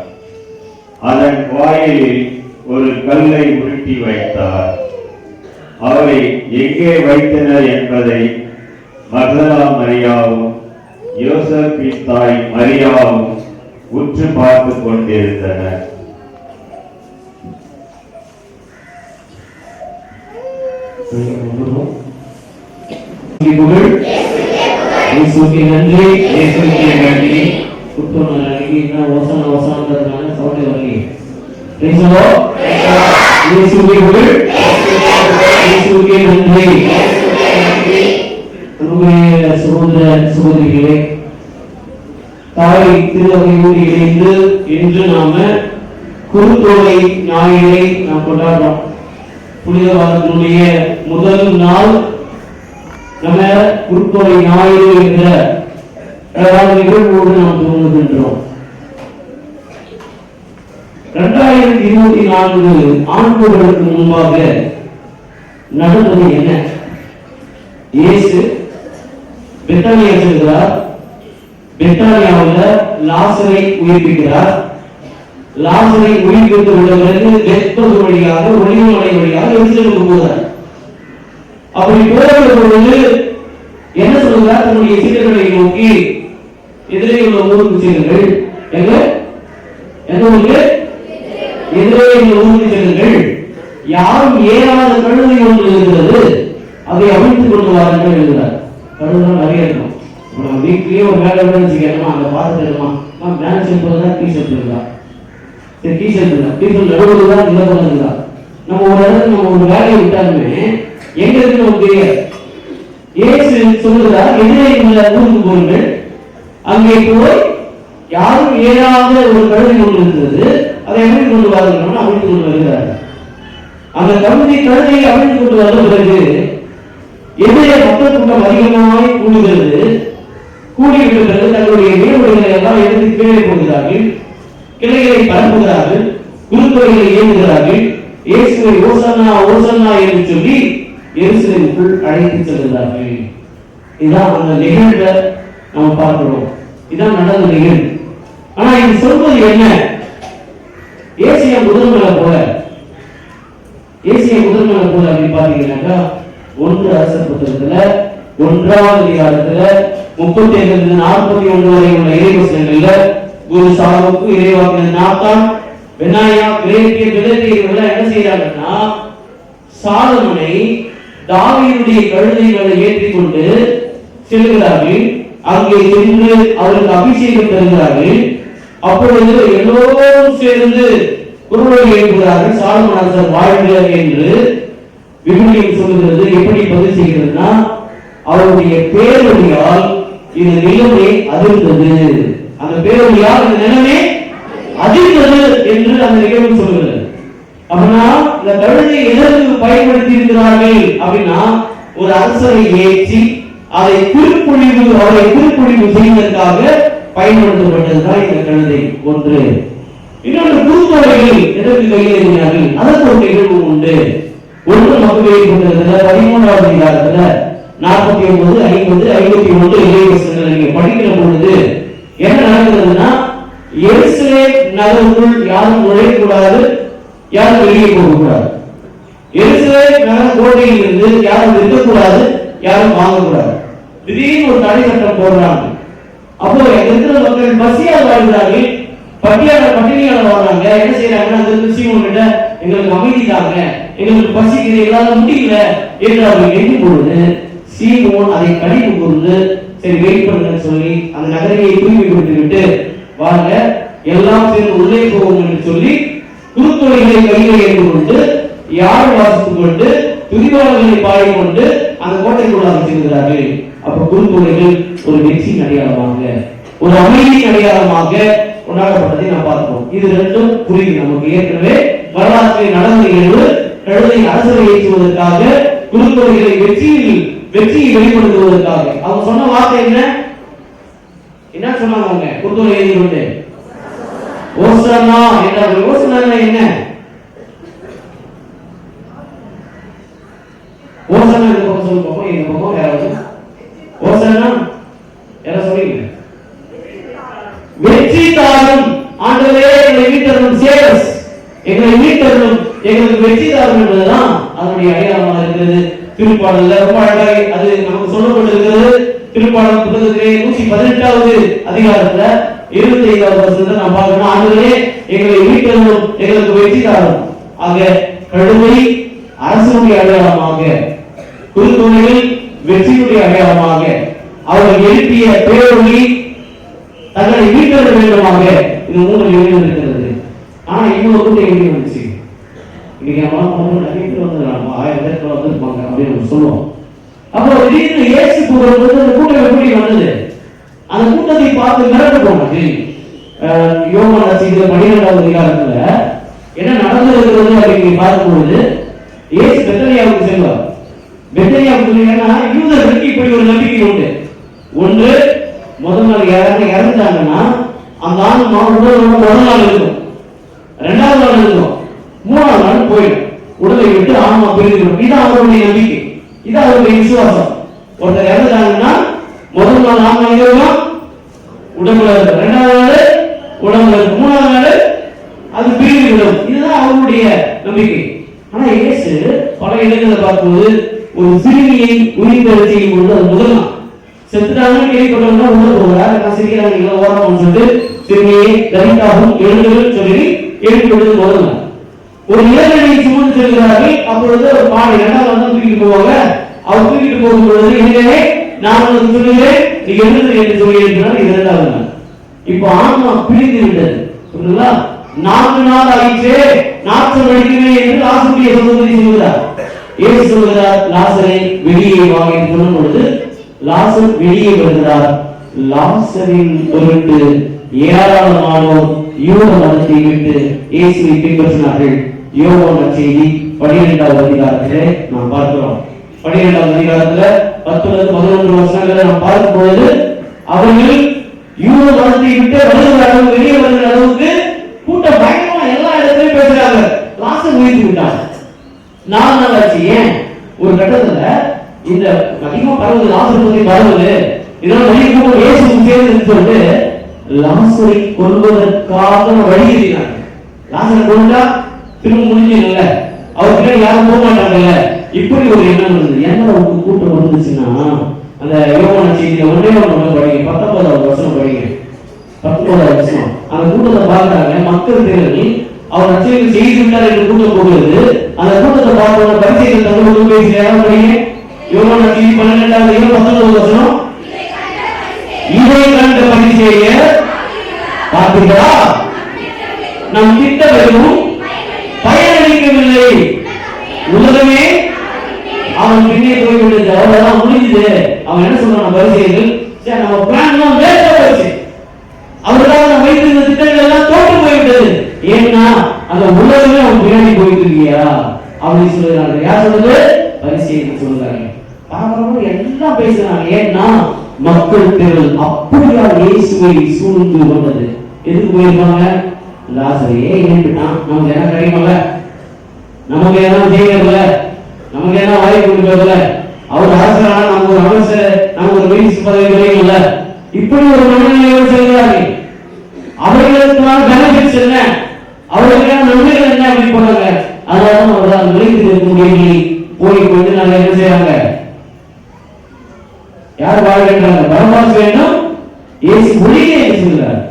அதன் வாயிலில் ஒரு கல்லை உருட்டி வைத்தார். அவரை எங்கே வைத்தனர் என்பதை மகதலா மரியாவும் யோசேப்பின் தாய் மரியாவும் உற்று பார்த்து கொண்டிருந்தனர். இயேசுவுக்கு நன்றி, இயேசுவுக்கு நன்றி. குற்றோன நன்றி. என்ன ஓசான ஓசானன்றதுனால சவுண்டே வரலையே. Praise the Lord. இயேசுவுக்கு புகழ், இயேசுவுக்கு நன்றி. நம்முடைய சகோதர சகோதரிகளே, தாய் திருவகையோடு இணைந்து இன்று நாம குருத்தோலை ஞாயிறை நாம் கொண்டாடுறோம். புனித வாரத்தினுடைய முதல் நாள் நம்ம குருத்தோலை ஞாயிறு என்ற நிகழ்வோடு நாம் துவங்குகின்றோம். 2024 ஆண்டுகளுக்கு முன்பாக நடந்தது என்ன? இயேசு பெத்தானியா செல்கிறார். பெத்தானியாவில் லாசரை உயிர்ப்பிக்கிறார். லாசரை உயிர்ப்பித்து விட்ட பிறகு பெத்பகு வழியாக ஒலிவமலை வழியாக எருசலேமுக்கு போகிறார். அப்படி போகிற பொழுது என்ன சொல்கிறார்? தன்னுடைய சீடர்களை நோக்கி, எதிரே உள்ள ஊருக்கு செல்லுங்கள். எந்த ஊருக்கு? எதிரே உள்ள ஊருக்கு செல்லுங்கள். யாரும் ஏறாத கழுதை ஒன்று இருக்கிறது, அதை அவிழ்த்துக் கொண்டு வாருங்கள் எழுதுகிறார். கழுதை நிறைய இருக்கும். நம்ம வீட்லயே ஒரு வேலை வச்சுக்கணுமா, அதை பார்த்துட்டு இருக்கோம். நம்ம பேண்ட் செல்பதான் டீ ஷர்ட் இருக்கலாம். சரி, டீ ஷர்ட் இல்லை, டீ ஷர்ட் நடுவில் தான் இல்லை பண்ணலாம். நம்ம ஒரு இடத்துல நம்ம ஒரு வேலையை விட்டாலுமே எங்க இருக்கு நமக்கு தெரியாது. இயேசு சொல்லுகிறார், எதிரே உள்ள ஊருக்கு போங்கள். அங்கே போய் யாரும் ஏறாத ஒரு கழுதை ஒன்று இருக்கிறது, அதை அவிழ்த்து கொண்டு வாருங்கள். அவிழ்த்து கொண்டு வருகிறார். அந்த கழுதையை அவிழ்த்து கொண்டு வந்த பிறகு எதிரே மக்கள் கூட்டம் அதிகமாய் கூடுகிறது. கூடிவிட்ட பிறகு தங்களுடைய வேறுகளை எல்லாம் எடுத்து கீழே போகிறார்கள், கிளைகளை பரப்புகிறார்கள், குருத்தொகைகளை ஏந்துகிறார்கள், இயேசுவை ஓசன்னா ஓசன்னா என்று சொல்லி எருசலேமுக்குள் அழைத்து செல்கிறார்கள். இதான் அந்த நிகழ்வை நாம் பார்க்கிறோம். இதான் நடந்த நிகழ்வு. ஆனா இது சொல்வது என்ன? ஏசியா முதன்மலை போல அப்படின்னு பாத்தீங்கன்னாக்கா 1 அரசர் புத்தகத்துல 1ஆம் அதிகாரத்துல 37 41 வரை உள்ள இறைவசனங்கள்ல குரு சாலோமுக்கு இறைவாக்கினர் நாத்தான், பெனாயா, கிரேக்கிய, பெலத்தியர்கள் என்ன செய்யறாங்கன்னா, சாலமோனை தாவீதுடைய கழுதைகளை ஏற்றிக்கொண்டு செல்கிறார்கள். அங்கே சென்று அவருக்கு அபிஷேகம் தருகிறார்கள். அப்பொழுது எல்லோரும் சேர்ந்து குரலை எழுப்புகிறார்கள், சாலமோன் அரசர் வாழ்க என்று விவிலியம் சொல்லுகிறது. எப்படி பதிவு செய்கிறதுனா, அவருடைய பேரொழியால் இந்த நிலமே அதிர்ந்தது, அந்த பேரொழியால் இந்த நிலமே அதிர்ந்தது என்று அந்த நிகழ்வு சொல்லுகிறது. அப்படின்னா இந்த கழுதை எதற்கு பயன்படுத்தி இருக்கிறார்கள் அப்படின்னா, ஒரு அரசரை ஏற்றி அவரை திருப்பொழிவு செய்வதற்காக பயன்படுத்தப்பட்டதுதான் இந்த கழுதை. ஒன்று. இன்னொன்று, குறுந்தொகைகள் எதற்கு கையில் எழுதினார்கள், அதற்கு ஒரு நிகழ்வு உண்டு. 1 மக்கள் புத்தகத்துல 13ஆவது அதிகாரத்துல 49, 50, 51 இறைவசனங்களை நீங்க படிக்கிற பொழுது என்ன நடக்கிறதுனா, எருசலேம் நகருக்குள் யாரும் நுழையக்கூடாது, யாரும் வெளியே போகக்கூடாது. எருசலேம் நகர கோட்டையில் இருந்து யாரும் இருக்கக்கூடாது, யாரும் வாங்கக்கூடாது. திடீர்னு ஒரு தடை சட்டம் போடுறாங்க. அப்போ இருக்கிற மக்கள் பசியால் வாழ்கிறார்கள், பட்டினியால வாழ்றாங்க. என்ன செய்யறாங்கன்னா, அந்த சீமோன் கிட்ட எங்களுக்கு அமைதி தாங்க, எங்களுக்கு பசிக்குது, எங்களால முடியல என்று அவர்கள் எண்ணும் பொழுது சீமோன் அதை கடிந்து கொண்டு சரி வெயிட் பண்ணுங்கன்னு சொல்லி அந்த நகரையை தூய்மை கொடுத்து விட்டு வாங்க எல்லாம் சேர்ந்து உள்ளே போவோம் என்று சொல்லி குருத்தொகைகளை கையில் ஏற்றுக்கொண்டு யார் வாசித்துக் கொண்டு துதிபாடல்களை பாடிக்கொண்டு அந்த கோட்டைக்குள்ளாக செல்கிறார்கள். அப்ப குருத்தொகைகள் ஒரு வெற்றியின் அடையாளமாக, ஒரு அமைதியின் அடையாளமாக கொண்டாடப்பட்டதை நாம் பார்க்கிறோம். இது ரெண்டும் புரியுது நமக்கு. ஏற்கனவே வரலாற்றில் நடந்த நிகழ்வு, கழுதை அரசரை ஏற்றுவதற்காக, குருத்தொகைகளை வெற்றியை வெளிப்படுத்துவதற்காக. அவங்க சொன்ன வார்த்தை என்ன சொன்னாங்க? அவங்க குருத்தொகை எழுதிக்கொண்டு ஓசன்னா என்றார்கள். ஓசன்னா என்ன? ஓசன்னா இந்த பக்கம் சொல்லு பார்ப்போம், இந்த பக்கம் யாராவது ஓசன்னா யாரா சொல்றீங்க? வெற்றி தாரும் ஆண்டவரே, எங்களை மீட்டரும், சேவஸ் எங்களை மீட்டரும், எங்களுக்கு வெற்றி தாரும் என்பதுதான் அதனுடைய அடையாளமாக இருக்கிறது. திருப்பாடல்ல ரொம்ப அழகாக அது நமக்கு சொல்லப்பட்டிருக்கிறது. திருப்பாடல் புத்தகத்திலே 118வது அதிகாரத்துல 25வது வசனத்தை நாம் பார்க்கணும். ஆண்டவரே எங்களை மீட்டரும், எங்களுக்கு வெற்றி தாரும். ஆக கழுதை அரசனுடைய அடையாளமாக, குருத்தொகைகள் வெற்றியுடைய அடையாளமாக, அவர்கள் எழுப்பிய பேரொளி தங்களை மீட்டெடுக்க வேண்டுமாக, இது 3 நிகழ்வு இருக்கிறது. ஆனா இன்னொரு கூட்டம் எப்படி வந்துச்சு? இன்னைக்கு நம்ம நிறைய பேர் வந்துடுறாங்க, 1000 பேர் வந்துருப்பாங்க அப்படின்னு சொல்லுவோம். அப்போ திடீர்னு இயேசு புகழும்போது அந்த கூட்டம் எப்படி வந்தது? அந்த கூட்டத்தை பார்த்து மிரண்டு போனாங்க. யோவான் நற்செய்தியில 12வது அதிகாரத்துல என்ன நடந்திருக்கிறது அப்படின்னு பார்க்கும்போது, இயேசு பெத்தனியாவுக்கு செல்வார். பெத்தனியாவுக்கு ஏன்னா யூதர்களுக்கு இப்படி ஒரு நம்பிக்கை உண்டு. ஒன்று, முதல் நாள் யாராவது இறந்துட்டாங்கன்னா அந்த ஆண் முதல் நாள் இருக்கும், 2வது நாள் இருக்கும், 3வது நாள் போயிடும், உடலை விட்டு ஆன்மா பிரிந்துடும். இதான் அவருடைய நம்பிக்கை, இதான் அவருடைய விசுவாசம். ஒருத்தர் இறந்துட்டாங்கன்னா முதல் நாள் ஆன்மா இருக்கும், உடம்புல இருக்கும், 2வது நாள் உடம்புல இருக்கும், 3வது நாள் அது பிரிந்து விடும். இதுதான் அவருடைய நம்பிக்கை. ஆனா இயேசு பல இடங்களை பார்க்கும்போது ஒரு சிறுமியை உயிர்த்தெழ செய்யும் பொழுது அது முதல் நாள் செத்துட்டாங்கன்னு கேள்விப்பட்டவங்க உள்ள போகிறார். நான் சிரிக்கிறாங்க ஓரம்னு சொல்லிட்டு சிறுமியை தரித்தாகும் எழுதுகள் சொல்லி எழுப்பி விடுறது முதல் நாள். ஒரு இளைஞனை சுமந்து செல்கிறார்கள். அப்பொழுது ஒரு பாடை 2வது வந்து தூக்கிட்டு போவாங்க. அவர் தூக்கிட்டு போகும் பொழுது எனவே நான் உங்களுக்கு சொல்லுகிறேன், நீ எழுது என்று சொல்லி இருக்கிறார். இது 2வது நாள். இப்போ ஆன்மா பிரிந்து விட்டது. புரியுதுங்களா? 4 நாள் ஆயிற்று, நாற்றம் அடிக்கவே என்று லாசருடைய சகோதரி சொல்கிறார். இயேசு சொல்கிறார், லாசரை வெளியே வா என்று சொல்லும் பொழுது லாசர் வெளியே வருகிறார். லாசரின் பொருட்டு ஏராளமானோர் யூத மதத்தை விட்டு இயேசுவை பின்பற்றினார்கள். யோவான் நற்செய்தி 12வது அதிகாரத்திலே நாம் பார்க்கிறோம். 12வது அதிகாரத்துல 10 முதல் 11 வசனங்களை நாம் பார்க்கும் பொழுது அவர்கள் யூத மதத்தை விட்டு வருகிற அளவு வெளியே வருகிற அளவுக்கு கூட்டம் பயங்கரமா எல்லா இடத்துலயும் பேசுறாங்க. லாசர் உயிர்த்து விட்டாங்க. 4 நாள் ஆச்சு. ஏன்? ஒரு கட்டத்துல இந்த அதிகமா பரவுது, லாசர் பத்தி பரவுது, இதனால வெளியே கூட்டம் இயேசு சேர்ந்து சொல்லிட்டு லாசரை கொல்வதற்காக வழி எழுதினாங்க. லாசரை கொண்டா திரும்ப முடிஞ்சல, அவருக்கு யாரும் போக மாட்டாங்கல்ல. இப்படி ஒரு எண்ணம் இருந்தது. என்ன கூட்டம் வந்துச்சுன்னா, அந்த யோவான செய்தியை ஒன்றே ஒன்று படிங்க, 19வது வசனம் படிங்க. 19வது வசனம். அந்த கூட்டத்தை பார்க்கறாங்க மக்கள் திரள். அவர் நற்செய்தி செய்து விட்டார் என்று கூட்டம் போகிறது. அந்த கூட்டத்தை பார்த்த பரிசேயர்கள் தங்களுக்குள் பேசி யாரும் படிங்க. யோவான செய்தி 12வது 19வது வசனம். இதை கண்ட பரிசேயர், பார்த்தீங்களா, நம் திட்டங்களும் பயனளிக்கவில்லை, உலகமே அவன் பின்னே போய்விட்டது, அவ்வளவுதான் முடிஞ்சது. அவன் என்ன சொல்றான்? பரிசேயர்கள், சரி நம்ம பிளான் வேஸ்டா போச்சு, அவருக்காக நம்ம வைத்திருந்த திட்டங்கள் எல்லாம் தோற்று போய்விட்டது. ஏன்னா அந்த உலகமே அவன் பின்னாடி போயிட்டு இருக்கியா அப்படின்னு சொல்லுறாங்க. யார் சொல்றது? பரிசேயர்கள் சொல்றாங்க. பாவம் எல்லாம் பேசுறாங்க. ஏன்னா மக்கள் திரள் அப்படியா இயேசுவை சூழ்ந்து கொண்டது. எதுக்கு போயிருப்பாங்க? லாசரையே ஏற்றுட்டான், நமக்கு என்ன கிடைக்கும்ல, நமக்கு என்ன செய்யறதுல, நமக்கு என்ன வாய் கொடுக்கறதுல, அவர் அரசரான நமக்கு ஒரு அமைச்சர், நமக்கு ஒரு மினிஸ்டர் பதவி கிடைக்கும்ல. இப்படி ஒரு மனநிலையோடு செல்கிறார்கள். அவர்களுக்கான பெனிஃபிட்ஸ் என்ன, அவர்களுக்கான நன்மைகள் என்ன அப்படி போனாங்க. அதனால அவர்களால் நிலைத்து நிற்க முடியவில்லை. போய் கொஞ்ச நாள் என்ன செய்யறாங்க? யார் வாழ்கின்றாங்க? பரபாஸ் வேண்டும், இயேசு ஒளியே என்று சொல்கிறார்,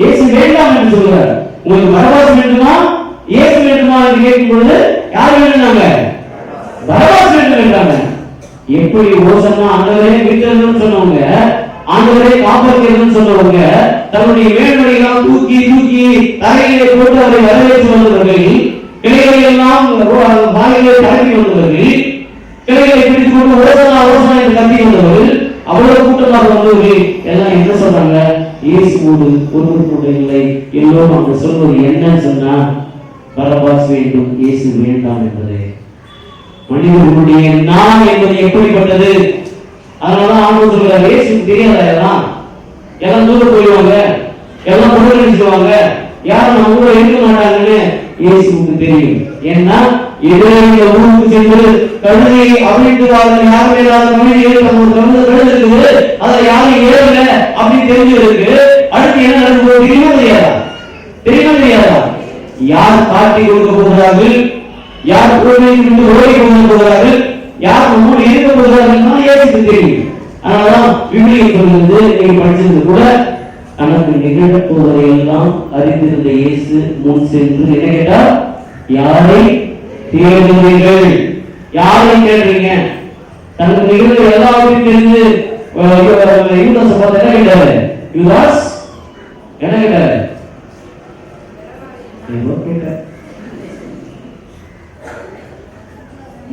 இயேசு வேண்டாம் என்று சொல்கிறார். உங்களுக்கு பரபாஸ் வேண்டுமா இயேசு வேண்டுமா என்று கேட்கும் பொழுது யார் வேண்டாங்க? பரபாஸ் வேண்டும் என்றாங்க. எப்படி ஓசன்னா ஆண்டவரே மீட்கிறதுன்னு சொன்னவங்க, ஆண்டவரே காப்பாற்றுகிறதுன்னு சொன்னவங்க, தன்னுடைய மேல்மடியெல்லாம் தூக்கி தூக்கி தலையிலே போட்டு அவரை வரவேற்று வந்தவர்கள், கிளைகளை எல்லாம் வாயிலே பரப்பி வந்தவர்கள், கிளைகளை பிடித்துக் கொண்டு ஓசனா ஓசனா என்று கத்தி வந்தவர்கள், அவ்வளவு கூட்டமாக வந்தவர்கள் எல்லாம் என்ன சொல்றாங்க? இயேசுவோடு ஒருவர் கூட இல்லை. எல்லோரும் அவங்க சொல்வது என்னன்னு சொன்னா, பரபாஸ் வேண்டும், இயேசு வேண்டாம் என்பது. மனிதர்களுடைய நான் என்பது எப்படிப்பட்டது? அதனாலதான் ஆண்டவர் சொல்றார், இயேசுக்கு தெரியாதா, எல்லாம் தூரம் போயிடுவாங்க, எல்லாம் புகழடிச்சுவாங்க, யாரும் நம்ம கூட இருக்க மாட்டாங்கன்னு இயேசுக்கு தெரியும். ஏன்னா எதிரே ஊருக்கு சென்று கழுதை அவிழ்த்து யாருமே இல்லாத மனித கழுது இருக்குது, அதை யாரும் ஏறல அப்படின்னு தெரிஞ்சதுக்கு அடுத்து என்ன நடக்கும் தெரியுமா தெரியாதா? தெரியுமா தெரியாதா? யார் காட்டி கொடுக்க போகிறார்கள், யார் ஓடி கொண்டு போகிறார்கள், யார் நம்மோடு இருக்க போகிறார்கள் இயேசுக்கு தெரியும். அதனாலதான் விவிலியம் சொல்லுது, நீங்க படிச்சது கூட, தனக்கு நிகழப் போவதையெல்லாம் அறிந்திருந்த இயேசு முன் சென்று என்ன கேட்டார்? யாரை தேடுகிறீர்கள்? யாரை தேடுறீங்க? தனக்கு நிகழ்வு எல்லாத்தையும் தெரிந்து யூதாஸ் பார்த்து என்ன கேட்டாரு? யூதாஸ் என்ன கேட்டாரு?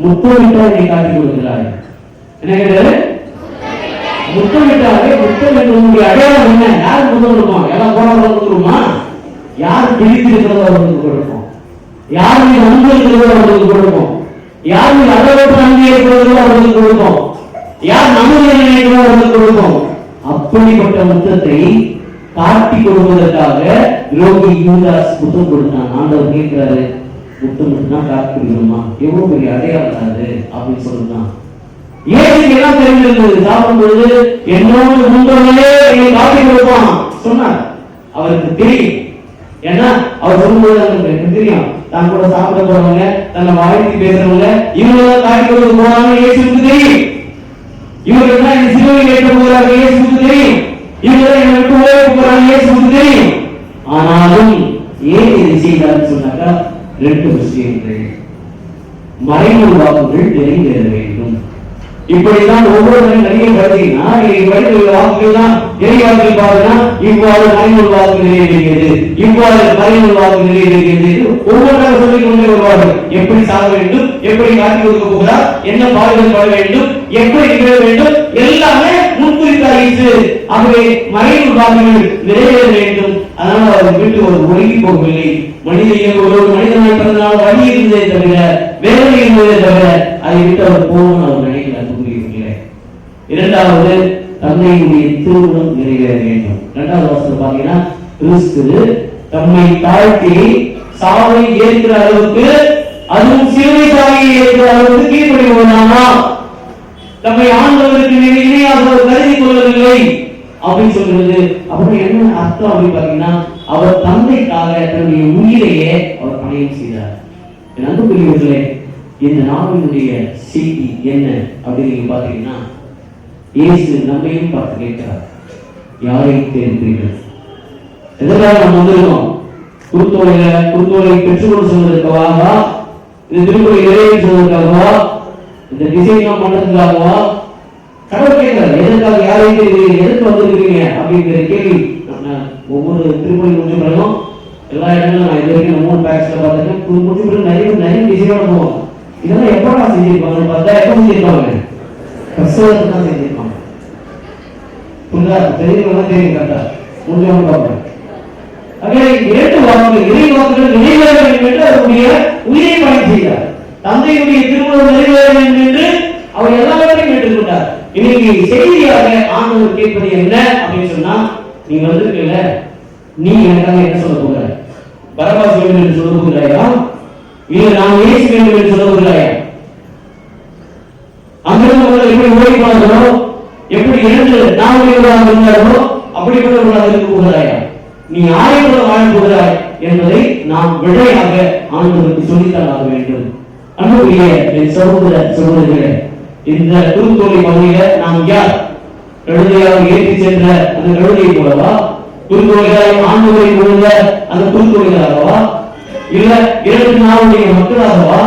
முத்தமிட்டால் நீ காட்டி கொடுக்கிறாய். என்ன கேட்டாரு? முத்தமிட்டாலே முத்தம் என்னுடைய அடையாளம் என்ன? யார் முத்தம் கொடுப்போம்? எல்லாம் போனவங்க கொடுத்துருமா? யார் பிடித்திருக்கிறதோ அவர்களுக்கு கொடுப்போம், யார் மீது அன்பு இருக்கிறதோ அவர்களுக்கு கொடுப்போம், யார் மீது அளவற்ற அன்பு இருக்கிறதோ அவர்களுக்கு கொடுப்போம், யார் நமது நினைக்கிறதோ அவர்களுக்கு கொடுப்போம். அப்படிப்பட்ட முத்தத்தை காட்டி கொடுப்பதற்காக ரோகி யூதாஸ் முத்தம் கொடுத்தான். ஆண்டவர் கேட்கிறாரு, முத்தம் மட்டும்தான் காட்டி கொடுக்கணுமா? எவ்வளவு பெரிய அடையாளம் அது அப்படின்னு சொல்லுதான். ஏன் எல்லாம் தெரிஞ்சிருந்தது? சாப்பிடும் பொழுது என்னோடு முன்பவர்களே என்னை காட்டி கொடுப்பான் சொன்னார். அவருக்கு தெரியும். ஏன்னா அவர் சொல்லும்போது எனக்கு தெரியும், தான் கூட சாப்பிட போறவங்க, தன்னை வாழ்த்தி பேசுறவங்க, இவங்க காட்டி கொடுக்க போறாங்க இயேசுக்கு தெரியும். இவங்க தான் இந்த சிலுவையில் ஏற்ற போறாங்க இயேசுக்கு தெரியும். இவங்க தான் என்னை விட்டு ஓய்வு போறாங்க இயேசுக்கு தெரியும். ஆனாலும் ஏன் இதை செய்தார்னு சொன்னாக்கா 2 விஷயங்கள். மறைமுக வாக்குகள் நிறைவேற வேண்டும். இப்படிதான் ஒவ்வொரு நிறைய பார்த்தீங்கன்னா வாக்குகள் தான் நிறைய வாக்குகள் பாருன்னா, இவ்வாறு மறைமுக வாக்கு நிறைவேறுகிறது, இவ்வாறு மறைமுக வாக்கு நிறைவேறுகிறது, ஒவ்வொன்றாக சொல்லிக் கொண்டே வருவார்கள். எப்படி சாக வேண்டும், எப்படி காட்டி கொடுக்க போகிறார், என்ன பாடுகள் பட வேண்டும், எப்படி நிகழ வேண்டும், எல்லாமே முன்குறித்தாயிற்று. ஆகவே மறைமுக வாக்குகள் நிறைவேற வேண்டும். அதனால அவர் வீட்டு ஒரு ஒழுங்கி போகவில்லை. மனித இயல்பு மனிதனாய் பிறந்தனால் வழி இருந்ததே தவிர வேதனை இருந்ததே தவிர அதை விட்டு அவர் போகணும்னு அவர் நினைக்கல. இரண்டாவது, தந்தையுடைய திருவுளம் நிறைவேற வேண்டும். இரண்டாவது வசனம் பாத்தீங்கன்னா, கிறிஸ்து தம்மை தாழ்த்தி சாவை ஏற்கிற அளவுக்கு, அதுவும் சிலுவை சாவையை ஏற்கிற அளவுக்கு கீழ்ப்படிவோனாமா, தம்மை ஆண்டவருக்கு இணையாக கருதி கொள்ளவில்லை அப்படின்னு சொல்றது. அப்புறம் என்ன அர்த்தம் அப்படின்னு பாத்தீங்கன்னா, அவர் தந்தைக்காக தன்னுடைய உயிரையே அவர் பணயம் செய்தார். என் அன்புக்குரியவர்களே, இந்த நாளினுடைய செய்தி என்ன அப்படின்னு நீங்க பாத்தீங்கன்னா, இயேசு நம்மையும் பார்த்து கேட்கிறார், யாரை தேர்ந்தீர்கள்? எதற்காக நம்ம வந்திருக்கோம்? குருத்தோலை பெற்றுக்கொண்டு சொல்வதற்காகவா? இந்த திருப்பதி நிறைவேற்றி சொல்வதற்காகவா? இந்த டிசைன் பண்றதுக்காகவா? கடவுள் கேட்கிறார், எதற்காக யாரை தேர்ந்தீர்கள், எதற்கு வந்திருக்கீங்க அப்படிங்கிற கேள்வி. ஒவ்வொரு திருப்பதி முடிஞ்ச பிறகும் எல்லா இடங்களும் நான் இது வரைக்கும் 3 பேக்ஸ்ல பார்த்துருக்கேன். முடிஞ்ச பிறகு நிறைய டிசைனோட போவோம். இதெல்லாம் எப்படா செஞ்சிருப்பாங்கன்னு பார்த்தா, எப்ப செஞ்சிருப்பாங்க? கஷ்டத்துக்கு தான் செஞ்சிருப்பாங்க. புரியுதா? தெரியும் கரெக்டா முடிஞ்சவங்க பார்ப்பேன். இரண்டு வாக்குகள், இறை வாக்குகள் நிறைவேற வேண்டும் என்று அவருடைய உயிரை பணி செய்தார். தந்தையுடைய திருமணம் நிறைவேற வேண்டும் என்று அவர் எல்லாவற்றையும் ஏற்றுக்கொண்டார். இன்னைக்கு செய்தியாக ஆண்டவர் கேட்பது என்ன அப்படின்னு சொன்னா, நீ வந்திருக்கல, நீ எனக்காக என்ன சொல்ல போகிற? பரபாஸ் வேண்டும் என்று சொல்ல போகிறாயா, இல்ல நான் இயேசு வேண்டும் என்று சொல்ல போகிறாயா? அங்கிருந்து எப்படி ஓடி போனதோ, எப்படி இறந்து நான் இருந்தாரோ அப்படிப்பட்டவர்களாக இருக்க போகிறாயா? நீ ஆயுத வாழ போகிறாய் என்பதை நாம் விடையாக ஆண்டவருக்கு சொல்லித்தான் ஆக வேண்டும். அன்புடைய என் சகோதரர்களே, இந்த குருத்தோலை பகுதியில நாம் யார்? கழுதையாக ஏற்றி சென்ற அந்த கழுதையை போலவா? குருத்தோலைகளை ஆண்டவரை கொண்ட அந்த குருத்தோலைகளாகவா? இல்ல 2 நாளுடைய மக்களாகவா?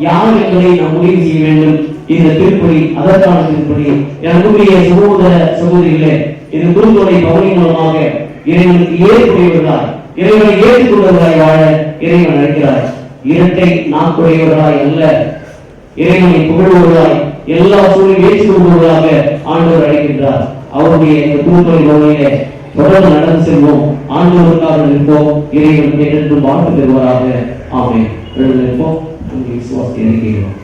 யார் என்பதை நாம் முடிவு செய்ய வேண்டும். இந்த திருப்பலி அதற்கான திருப்பலி. அன்புடைய சகோதர சகோதரிகளே, இந்த குருத்தோலை பகுதி மூலமாக இறைவனுக்கு ஏற்புடையவர்களாய், இறைவனை ஏற்றுக்கொண்டவர்களாய் வாழ இறைவன் அழைக்கிறார். இரட்டை நாக்குடையவர்களாய் அல்ல, இறைவனை புகழ்வர்களாய், எல்லா சூழலும் ஏற்றுக்கொள்வர்களாக ஆண்டவர் அழைக்கின்றார். அவருடைய இந்த குருத்தோலை பகுதியிலே தொடர்ந்து நடந்து செல்வோம். ஆண்டவருக்காக நிற்போம். இறைவன் கேட்டு வாழ்த்து பெறுவாராக. ஆமென். எழுந்திருப்போம். உங்கள் விசுவாசத்தை அறிக்கையிடுவோம்.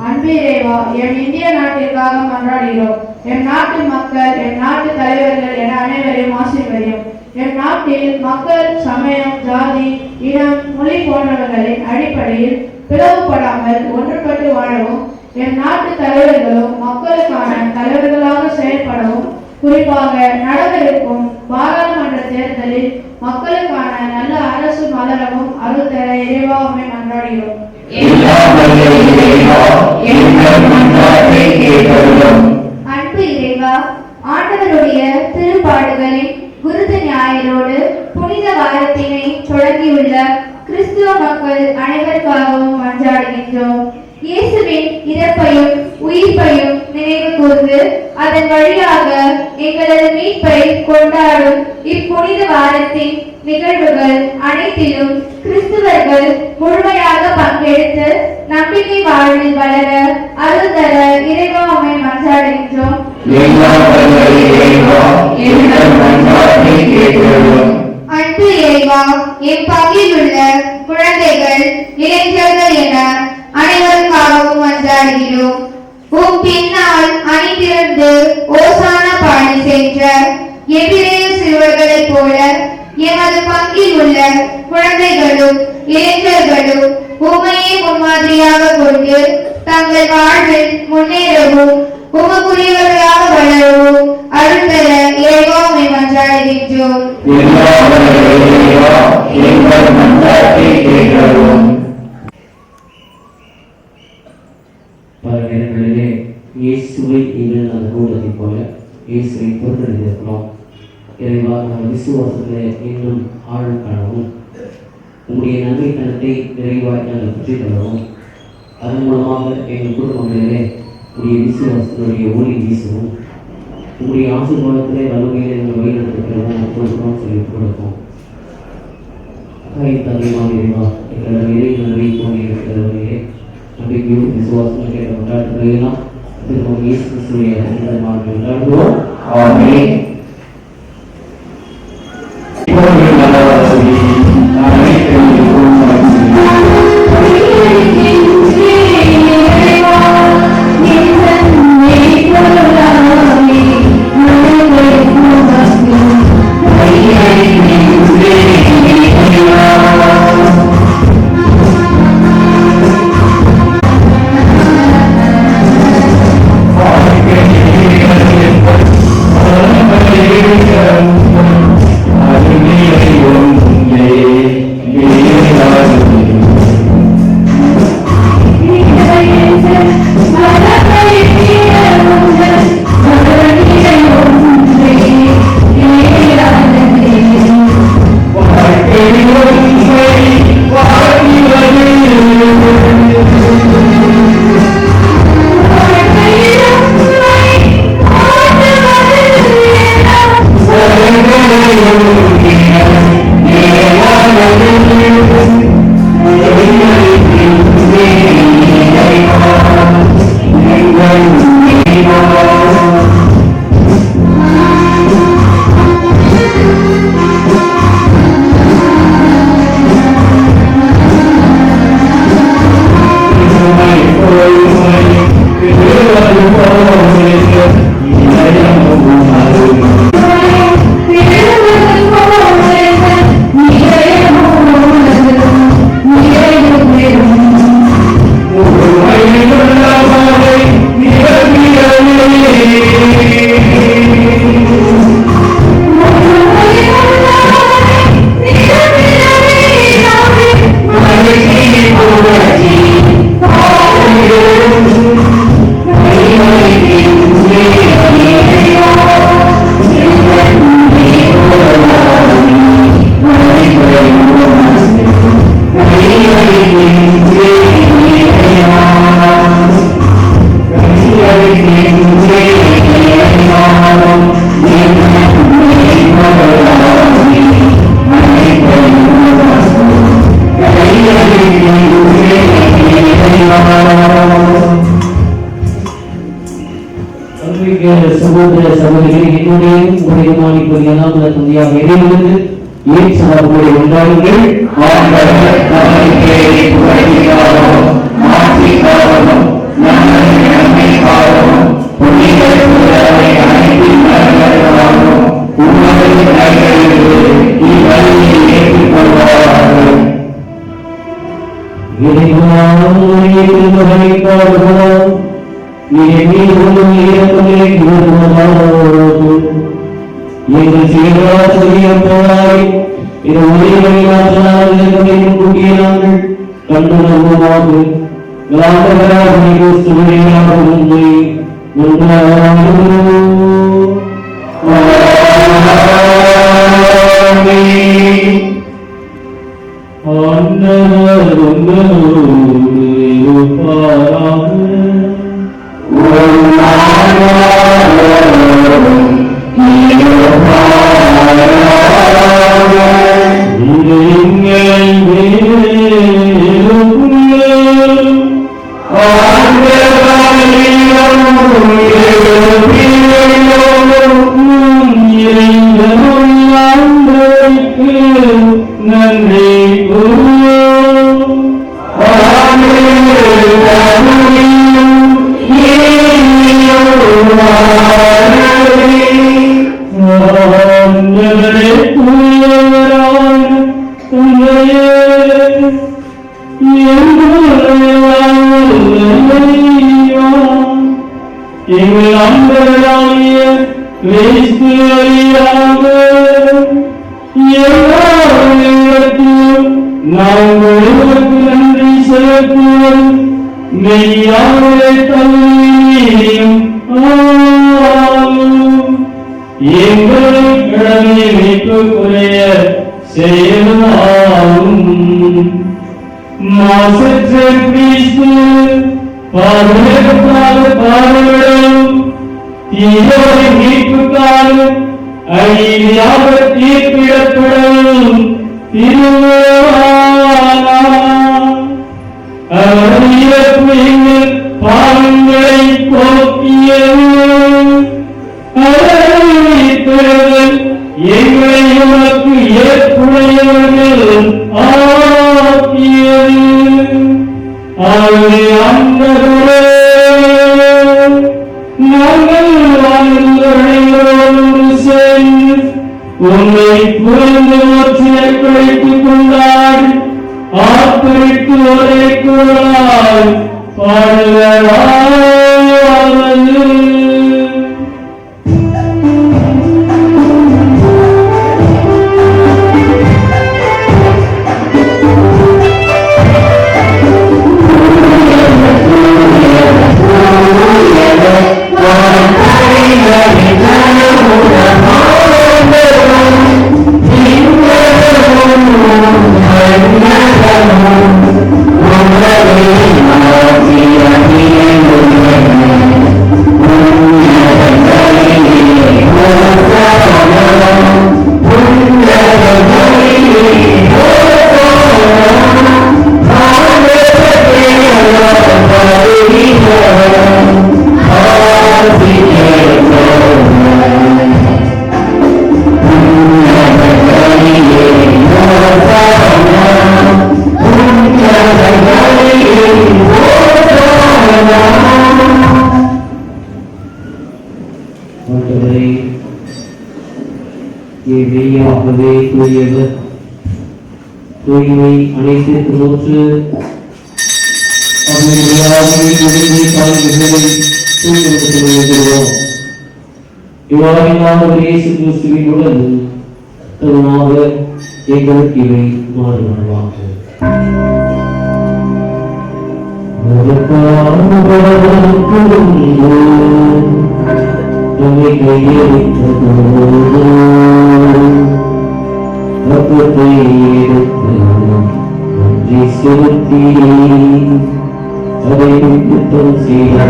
அன்பே இறைவா, என் இந்திய நாட்டிற்காக மன்றாடுகிறோம். என் நாட்டு மக்கள், என் நாட்டு தலைவர்கள் என அனைவரையும் ஆசீர்வதியும். என் நாட்டில் மக்கள் சமயம், ஜாதி, இனம், மொழி போன்றவர்களின் அடிப்படையில் பிளவுபடாமல் ஒன்றுபட்டு வாழவும், என் நாட்டு தலைவர்களும் மக்களுக்கான தலைவர்களாக செயல்படவும், குறிப்பாக நடக்கவிருக்கும் பாராளுமன்ற தேர்தலில் மக்களுக்கான நல்ல அரசு மலரவும் அருள் தர இறைவா உம்மை மன்றாடுகிறோம். அன்பு இறைவா, ஆண்டவருடைய திருப்பாடுகளின் குருத்து ஞாயிறோடு புனித வாரத்தினை தொடங்கியுள்ள கிறிஸ்துவ மக்கள் அனைவருக்காகவும் மன்றாடுகின்றோம். இயேசுவின் இறப்பையும் உயிர்ப்பையும் நினைவு கூர்ந்து அதன் வழியாக எங்களது மீட்பை கொண்டாடும் இப்புனித வாரத்தின் நிகழ்வுகள் அனைத்திலும் கிறிஸ்துவர்கள் முழுமையாக பங்கெடுத்து நம்பிக்கை வாழ்வில் வளர அருள் தர இறைவா உம்மை மன்றாடுகின்றோம். அன்பு இறைவா, என் பங்கில் உள்ள குழந்தைகள், இளைஞர்கள் என அனைவருக்காகவும் மன்றாடுகிறோம். உம் பின்னால் அணிதிரண்டு ஓசானா பாடி சென்ற எபிரேய சிறுவர்களைப் போல எமது பங்கில் உள்ள குழந்தைகளும் இளைஞர்களும் உம்மையே முன்மாதிரியாக கொண்டு தங்கள் வாழ்வில் முன்னேறவும் உமக்குரியவர்களாக வளரவும் அருள் தர இறைவா உம்மை மன்றாடுகின்றோம். பல நேரங்களிலே இயேசுவை நீங்கள் அந்த கூட்டத்தைப் போல இயேசுவை தோற்றெடுத்திருக்கிறோம். இறைவா, நம்ம விசுவாசத்திலே இன்னும் ஆழம் காணவும், உங்களுடைய நன்மைத்தனத்தை நிறைவாய் நாங்கள் பெற்றுக்கொள்ளவும், அதன் மூலமாக எங்கள் குடும்பங்களிலே உடைய விசுவாசத்தினுடைய ஒளி வீசவும், உங்களுடைய ஆசீர்வாதத்திலே வலுமையிலே எங்கள் வழிநடத்துகிறோம் கொடுக்கிறோம் சொல்லி கொடுப்போம். தந்தையமாக இறைவா, எங்களது இறை நன்மை கொண்டிருக்கிறவர்களே நம்பிக்கையும் விசுவாசம் கேட்ட கொண்டாடுகிறீர்களா? திரும்ப இயேசு கிறிஸ்துவின் நாமத்தில் கொண்டாடுவோம். ஆமென். சகோதர சகோதரிகளை என்னுடைய உங்களுடைய இப்போதெல்லாம் தந்தையாக இறைவனுக்கு ஏன் சமர்ப்பணை கொண்டாடுங்கள். நன்மை காரணம் புனித தூய்மை அனைத்து நூற்று இயேசு கிறிஸ்துவின் உடல் தருமாக எங்களுக்கு இவை மாறுவாங்க. நம்மை கையெழுத்ததோடு ரத்தத்தை எடுத்து நன்றி செலுத்தி அதை குத்தம் செய்து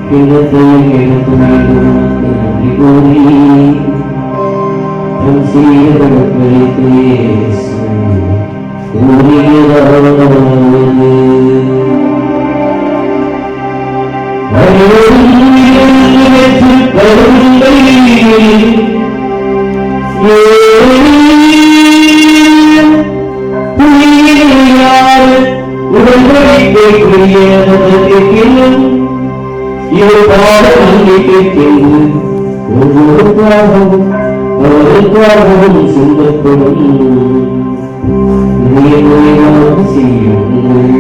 கிண்ணத்தையும் எடுத்து நன்றி கூறி தன் சீடர்களுக்கு கூறியதாவது ஒவ்வொருக்காகவும் சிந்தப்படும் செய்யுங்கள்.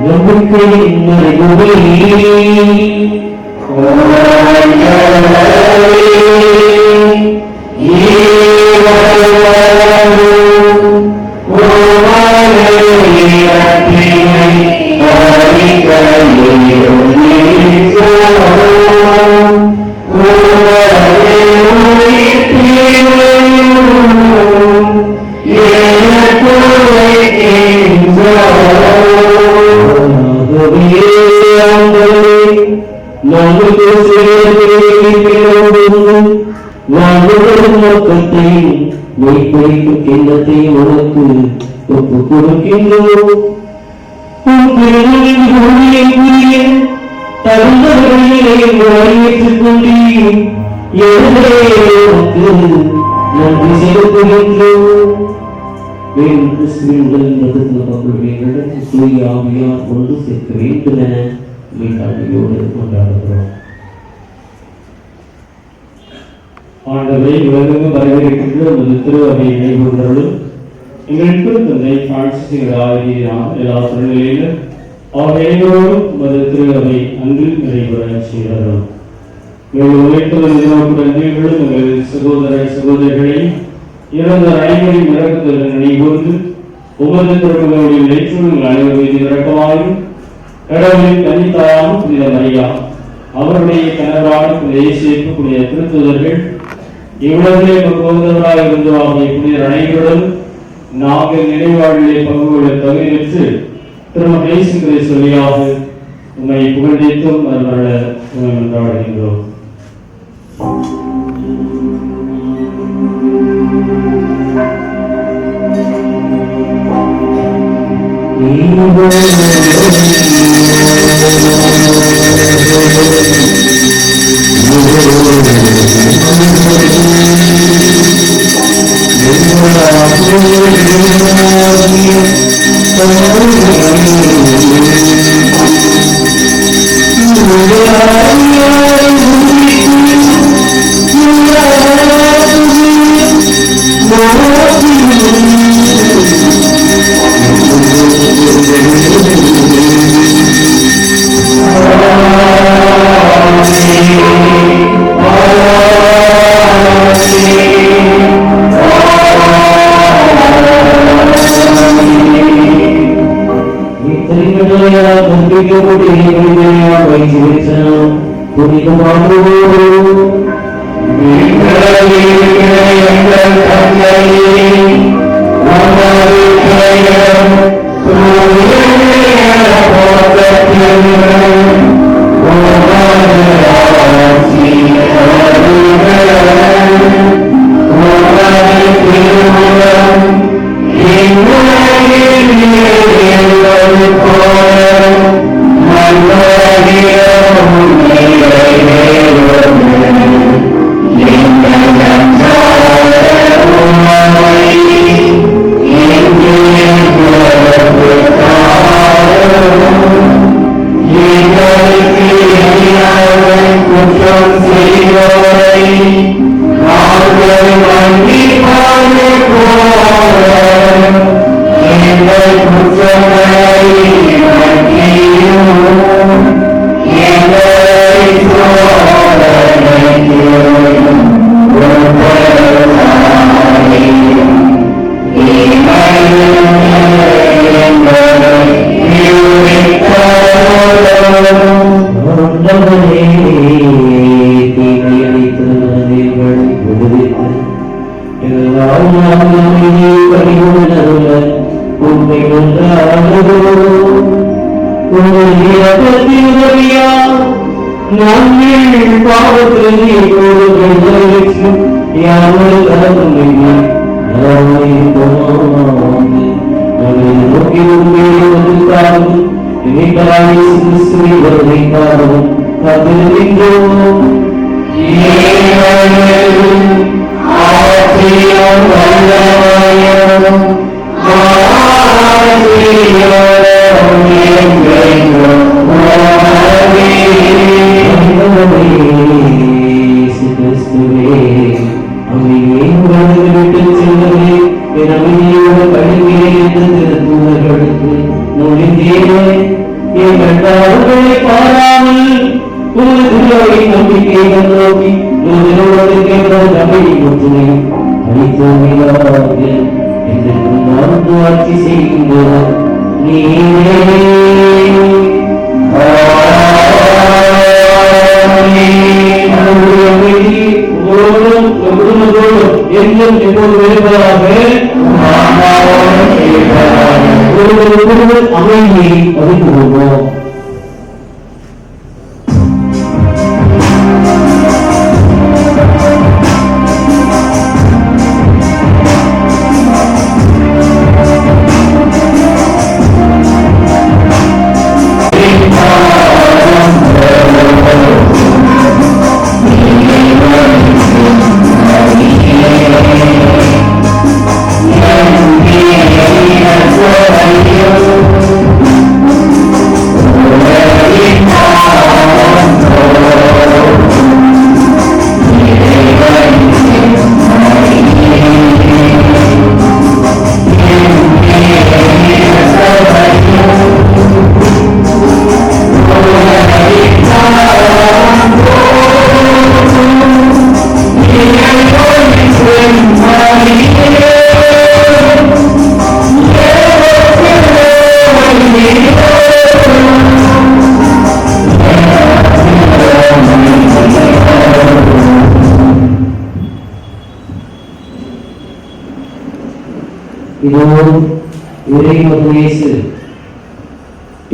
நம்பிக்கையின் மறைமுறை உனக்கு ஒப்புக் கொடுக்கின்றோம். தகுந்தவர்களை ஏற்றுக் கொண்டீர். நன்றி செலுத்துகின்றோம். ஆவியார் ஒன்று சேர்க்க வேண்டும் என மீட்டாளியோடு கொண்டாடுகிறோம். ஆண்டவரை உலகெங்கும் வரவேற்கின்ற உமது திருவகை நினைவுகளும் எங்களுக்கு தந்தை பிரான்சிஸ்காரியார் எல்லா சூழ்நிலையிலும் அவர் அனைவரோடும் உமது திருவகை அன்பில் நிறைவுற செய்தார்கள். மேலும் உழைத்துள்ள நிறுவனங்களும் எங்கள் சகோதர சகோதரிகளை இறந்த அனைவரின் இறக்குதல் நினைவுகூர்ந்து உமது திருமகளுடைய இறைச்சூழல் அனைவர் மீது இறக்கமாயும் கடவுளின் கன்னித்தாயான புனித மரியா அவருடைய கணவரான புனித இயேசுவுக்கு புனித திருத்தூதர்கள் இவ்வுலகிலே பங்குவந்தவராக இருந்து ஆகிய புனிதர் அனைவருடன் நாங்கள் நினைவாழ்விலே பங்கு கொள்ள தகுதி பெற்று திருமண இயேசுவை சொல்லியாக உம்மை புகழ்ந்தேத்தும் மறுமரண உண்மை கொண்டாடுகின்றோம். ஆண்டவரே உண்மை உதவியா நாங்கள் பாவத்தில் யாரும் நோக்கி உண்மையாகவும் காத்திருக்கின்றோம். பாராமல் நம்பிக்கை நோக்கி ஆட்சி செய்கின்றோம். எங்கும் எப்போது வெளிப்பதாக அமைதியை அறிந்து கொள்வோம்.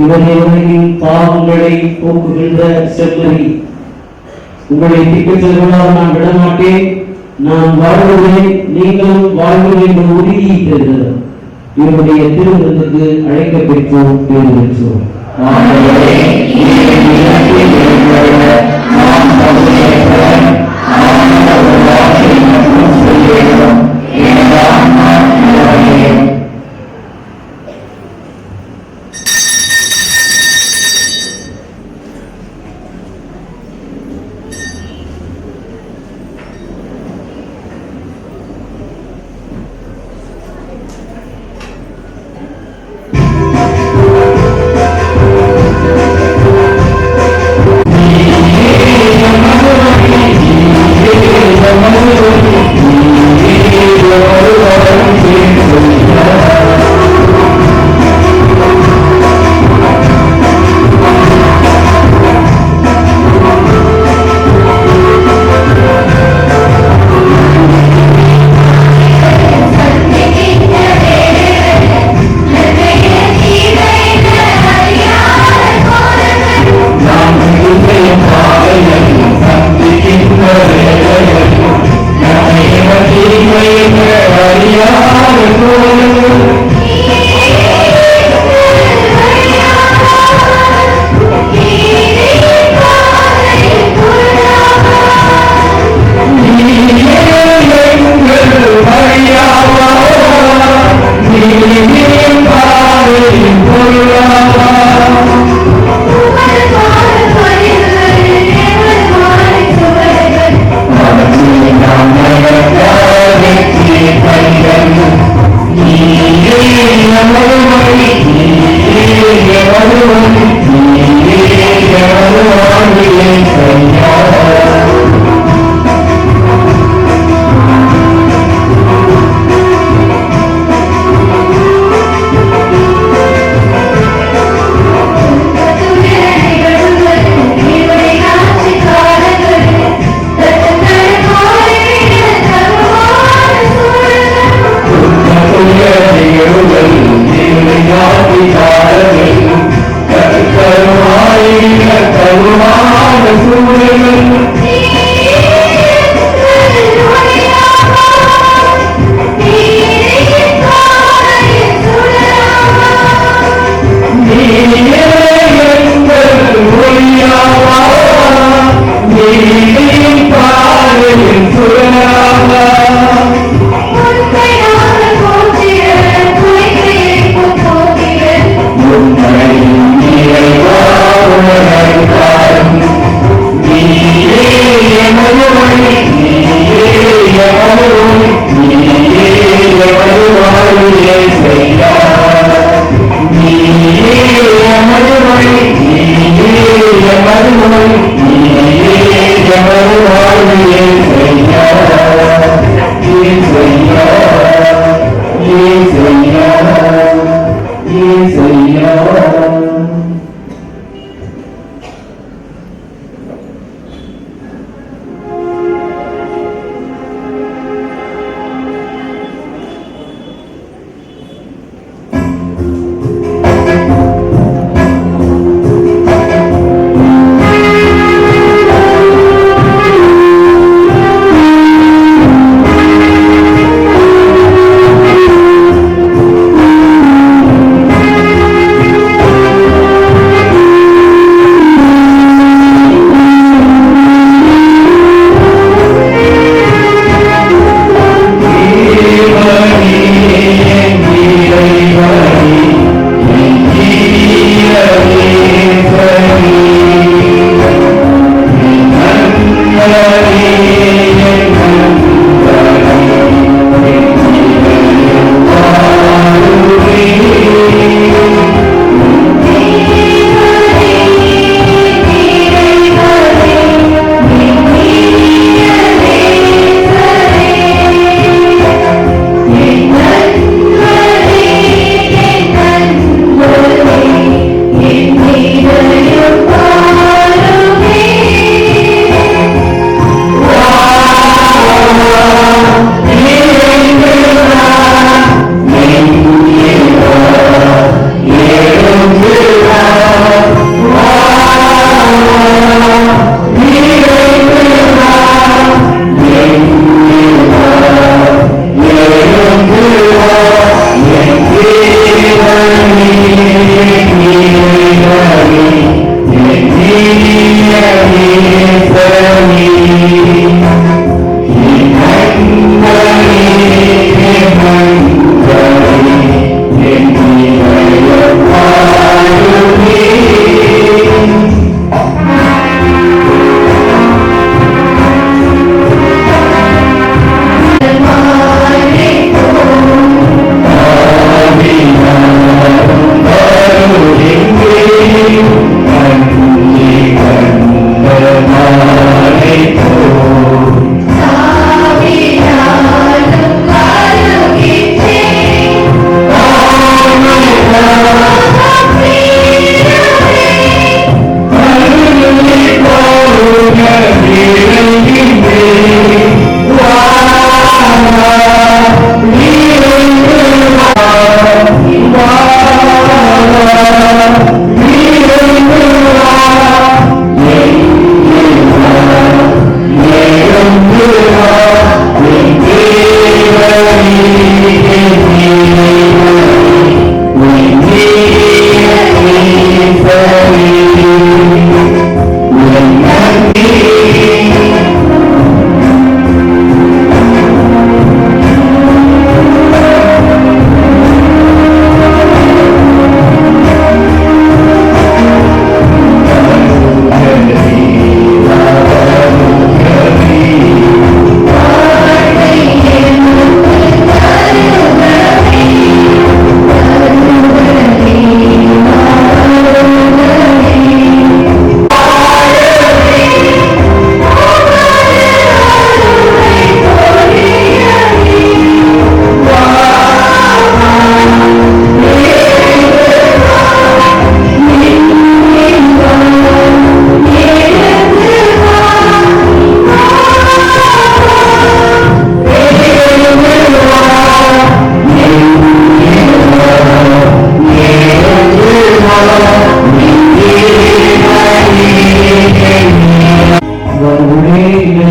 இவரின் பாவங்களை போக்குகின்ற செம்மறி, உங்களை திட்டு செல்வதாக நான் விடமாட்டேன், நான் வாழ்வுவேன், நீங்களும் வாழ்வுவேன் என்று உறுதியை தருகிறது. இவருடைய திருமணத்துக்கு அழைக்க பெற்றோம், பேர் பெற்றோம். நீ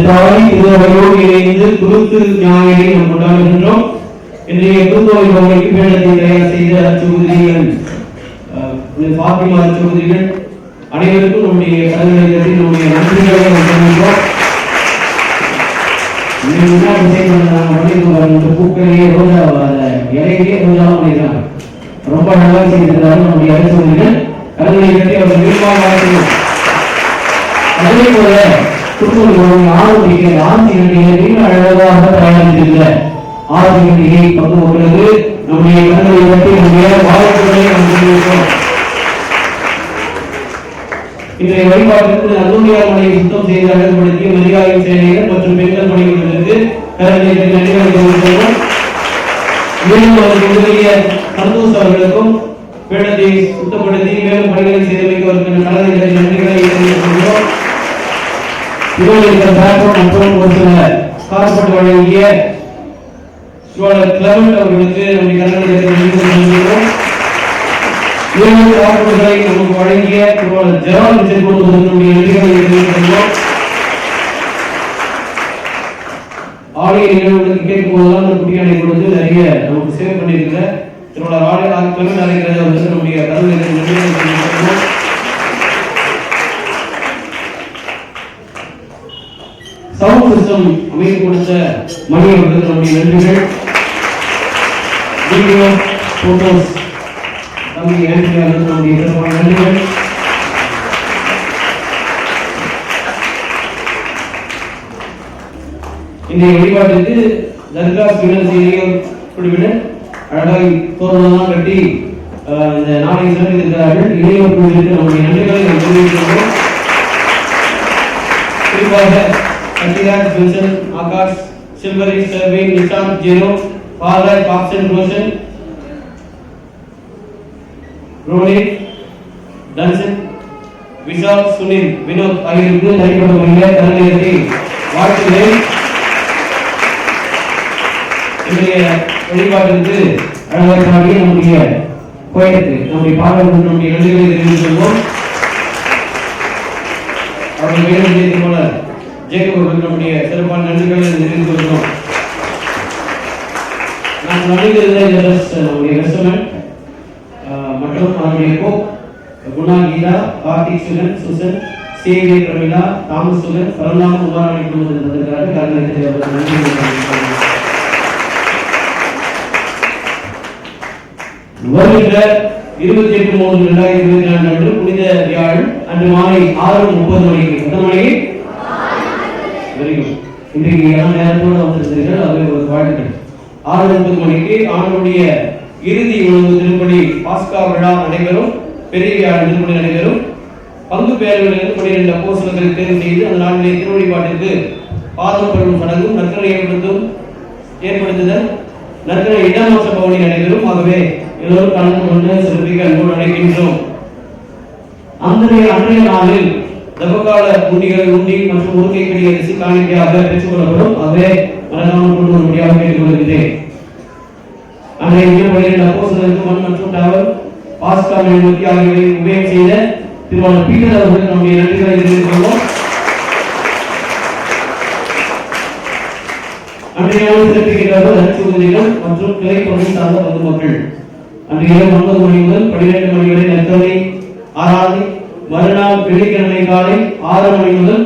தாய் திருவையோடு இணைந்து குருத்து ஞாயிறை நாம் கொண்டாடுகின்றோம். இன்றைய குருத்தோலை பவனிக்கு வேண்டத்தை தயார் செய்த அச்சுகுதிரிகள் பாத்திமா அச்சுகுதிரிகள் அனைவருக்கும் நம்முடைய கடவுளை பற்றி நம்முடைய நன்றிகளை சொல்கின்றோம். பூக்களையே ரோஜா இலையிலேயே ரோஜாவும் பண்ணிருக்காங்க. ரொம்ப நல்லா செய்திருக்கிறாரு நம்முடைய அச்சுகுதிரிகள். கடவுளை பற்றி அவர் விருப்பமாக வாழ்த்துகிறோம். அதே போல குடும்பம் ஆரோக்கிய ஆசிரியர்களை மிக அழகாக தயாரித்திருக்கிற ஆசிரியர்களை பங்கு கொள்வது நம்முடைய கடவுளை பற்றி நம்முடைய வாழ்த்துக்களை நாம் சொல்லியிருக்கிறோம். இன்றைய வழிபாட்டிற்கு அந்தோனியார் மலையை சுத்தம் செய்து அழகுபடுத்திய மரியாதை சேனைகள் மற்றும் பெண்கள் பணிகளுக்கு கடவுளை நன்றிகளை தெரிவிக்கிறோம். மேலும் அவருக்கு உதவிய சந்தோஷ் அவர்களுக்கும் வேடத்தை சுத்தப்படுத்தி மேலும் பணிகளை செய்தமைக்கு அவருக்கு கடவுளை நன்றிகளை தெரிவிக்கிறோம். மற்றும் ஒரு சில கார்பெட் வழங்கிய கிளமெண்ட் அவர்களுக்கு நம்முடைய கடவுளை தெரிவிக்கிறோம். கார்பெட்களை நமக்கு வழங்கிய ஜெரால் விஜய் நம்முடைய நன்றிகளை தெரிவிக்கிறோம். ஆலய நிகழ்வுகளுக்கு கேட்கும் போதெல்லாம் அந்த குட்டியானை கொடுத்து நிறைய நமக்கு சேவ் பண்ணியிருக்கிற திருவாளர் ஆலய கிளமெண்ட் அழைக்கிறது அவர்களுக்கு நம்முடைய கடவுளை நன்றிகளை தெரிவிக்கிறோம். சவுண்ட் சிஸ்டம் அமைத்து கொடுத்த மணி அவர்களுக்கு நம்முடைய நன்றிகள். வீடியோ போட்டோஸ் நம்முடைய நம்முடைய சிறப்பான நன்றிகள். இன்றைய வழிபாட்டிற்கு தர்கா இளையோர் குழுவினர் அழகாய் தோரணம் கட்டி இந்த நாளை சிறப்பித்திருக்கிறார்கள். இளையோர் குழுவிற்கு நம்முடைய நன்றிகளை நாம் தெரிவிக்கிறோம். குறிப்பாக Katiraj, Wilson, Akash, Silvery, Servin, Nishan, Jero, Farlai, Paksan, Roshan, Rohit, Danson, Vishal, Sunil, Vinod ஆகியோருக்கு தனிப்பட்ட முறையில் கடவுளை வாழ்த்துகிறேன். இன்றைய வழிபாட்டிற்கு அழகாக நம்முடைய கோயிலுக்கு நம்முடைய பாடல்கள் நம்முடைய நன்றிகளை தெரிவித்துள்ளோம். அவர்கள் மேலும் செய்து போல ஜேக்கப் நம்முடைய சிறப்பான நன்றிகளை தெரிவித்து வருகிறோம். நாம் நடிகர்கள் நம்முடைய ரெஸ்டாரண்ட் மற்றும் அவருடைய கோக் குணா கீதா கார்த்திக் சுகன் சுசன் சேவிய பிரமிளா தாமஸ் சுகன் பரநாம உதாரணை குழுவில் வந்திருக்கிறார்கள். வருகின்ற 28/3/2024 அன்று புனித வியாழன் அன்று மாலை 6:30 மணிக்கு எத்தனை மணிக்கு இன்றைக்கு நேரத்தோடு வந்திருக்கிறீர்கள். அது ஒரு வாழ்த்துக்கள். 6:30 மணிக்கு ஆண்டுடைய இறுதி உணவு திருப்பணி பாஸ்கா விழா நடைபெறும். பெரிய வியாழன் திருப்பணி நடைபெறும். பங்கு பெயர்களிலிருந்து 12 அப்போஸ்தலர்களை தேர்வு செய்து அந்த நாளிலே திருவழிபாட்டிற்கு பாதம் பெறும் சடங்கும் நற்கரை ஏற்படுத்துதல் நற்கரை இடமாற்ற பவனி நடைபெறும். ஆகவே எல்லோரும் கலந்து கொண்டு சிறப்பிக்க அன்போடு அழைக்கின்றோம். அன்றைய நாளில் தபகால உண்டிகள் உண்டி மற்றும் ஊர்க்கை கடி அரிசி காணிக்கையாக பெற்றுக் கொள்ளப்படும். ஆகவே மறக்காமல் கொண்டு வரும்படியாக கேட்டுக் கொள்கிறேன். அன்றைய 12 அப்போஸ்தலருக்கு மண் மற்றும் டவல் பாஸ்கா மெழுகுவர்த்தி ஆகியவை உபயோகம் செய்த திருவாளர் பீட்டர் அவர்களுக்கு நம்முடைய நன்றிகளை தெரிவித்துக் கொள்வோம். அன்றைய சிறப்பிக்கிறார்கள் அச்சுறுதிகள் மற்றும் கிளை பகுதி சார்ந்த பொதுமக்கள். அன்றைய 9 மணி முதல் 12 மணி வரை நற்கருணை ஆராதனை. மறுநாள் வெள்ளிக்கிழமை காலை 6 மணி முதல்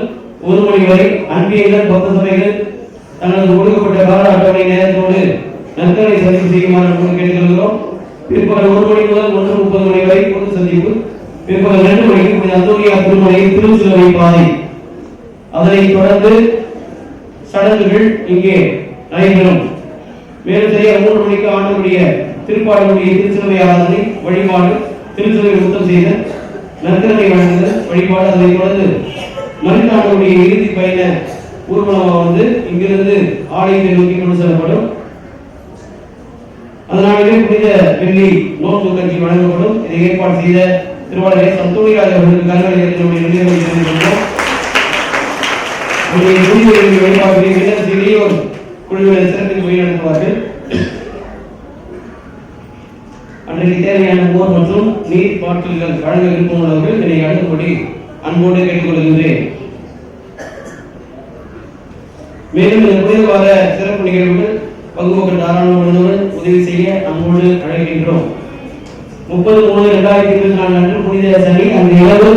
1 மணி வரை அன்பியர்கள் பக்த சபைகள் தனது ஒடுக்கப்பட்ட கால அட்டவணை நேரத்தோடு நற்கருணை சந்திப்பு செய்யுமாறு கேட்டுக்கொள்கிறோம். பிற்பகல் 1 மணி முதல் 1:30 மணி வரை பொது சந்திப்பு. பிற்பகல் 2 மணிக்கு அந்தோனியார் திருமலையில் திருச்சிலுவை பாதை. அதனைத் தொடர்ந்து சடங்குகள் இங்கே நடைபெறும். மேலும் சரியாக 3 மணிக்கு ஆண்டுடைய திருப்பாடலுடைய திருச்சிலுவை ஆராதனை வழிபாடு திருச்சிலுவை சுத்தம் செய்தல் நற்கருணை வழங்குதல் வழிபாடு. அதனைத் தொடர்ந்து மறுநாளுடைய இறுதி பயண ஊர்வலம் இங்கிருந்து ஆலயத்தை நோக்கி கொண்டு செல்லப்படும். அதனாலே புனித வெள்ளி நோன்பு கட்சி வழங்கப்படும். இதை ஏற்பாடு செய்த திருவாளர் சந்தோணிராஜ் அவர்களுக்கு கருணை தெரிவித்துள்ளோம். வழிபாடு இளையோர் குழுவினர் சிறப்பில் வழிநடத்துவார்கள். அன்றைக்கு தேவையான மோர் மற்றும் நீர் பாட்டில்கள் வழங்க விருப்பமுள்ளவர்கள் இதனை அடுத்தபடி அன்போடு கேட்டுக்கொள்கின்றேன். மேலும் இந்த புனித வார சிறப்பு நிகழ்வுகள் பங்கு மக்கள் தாராளமானவர்கள் உதவி செய்ய நம்மோடு அழைக்கின்றோம். 30/3/2024 அன்று புனித சனி அந்த இரவு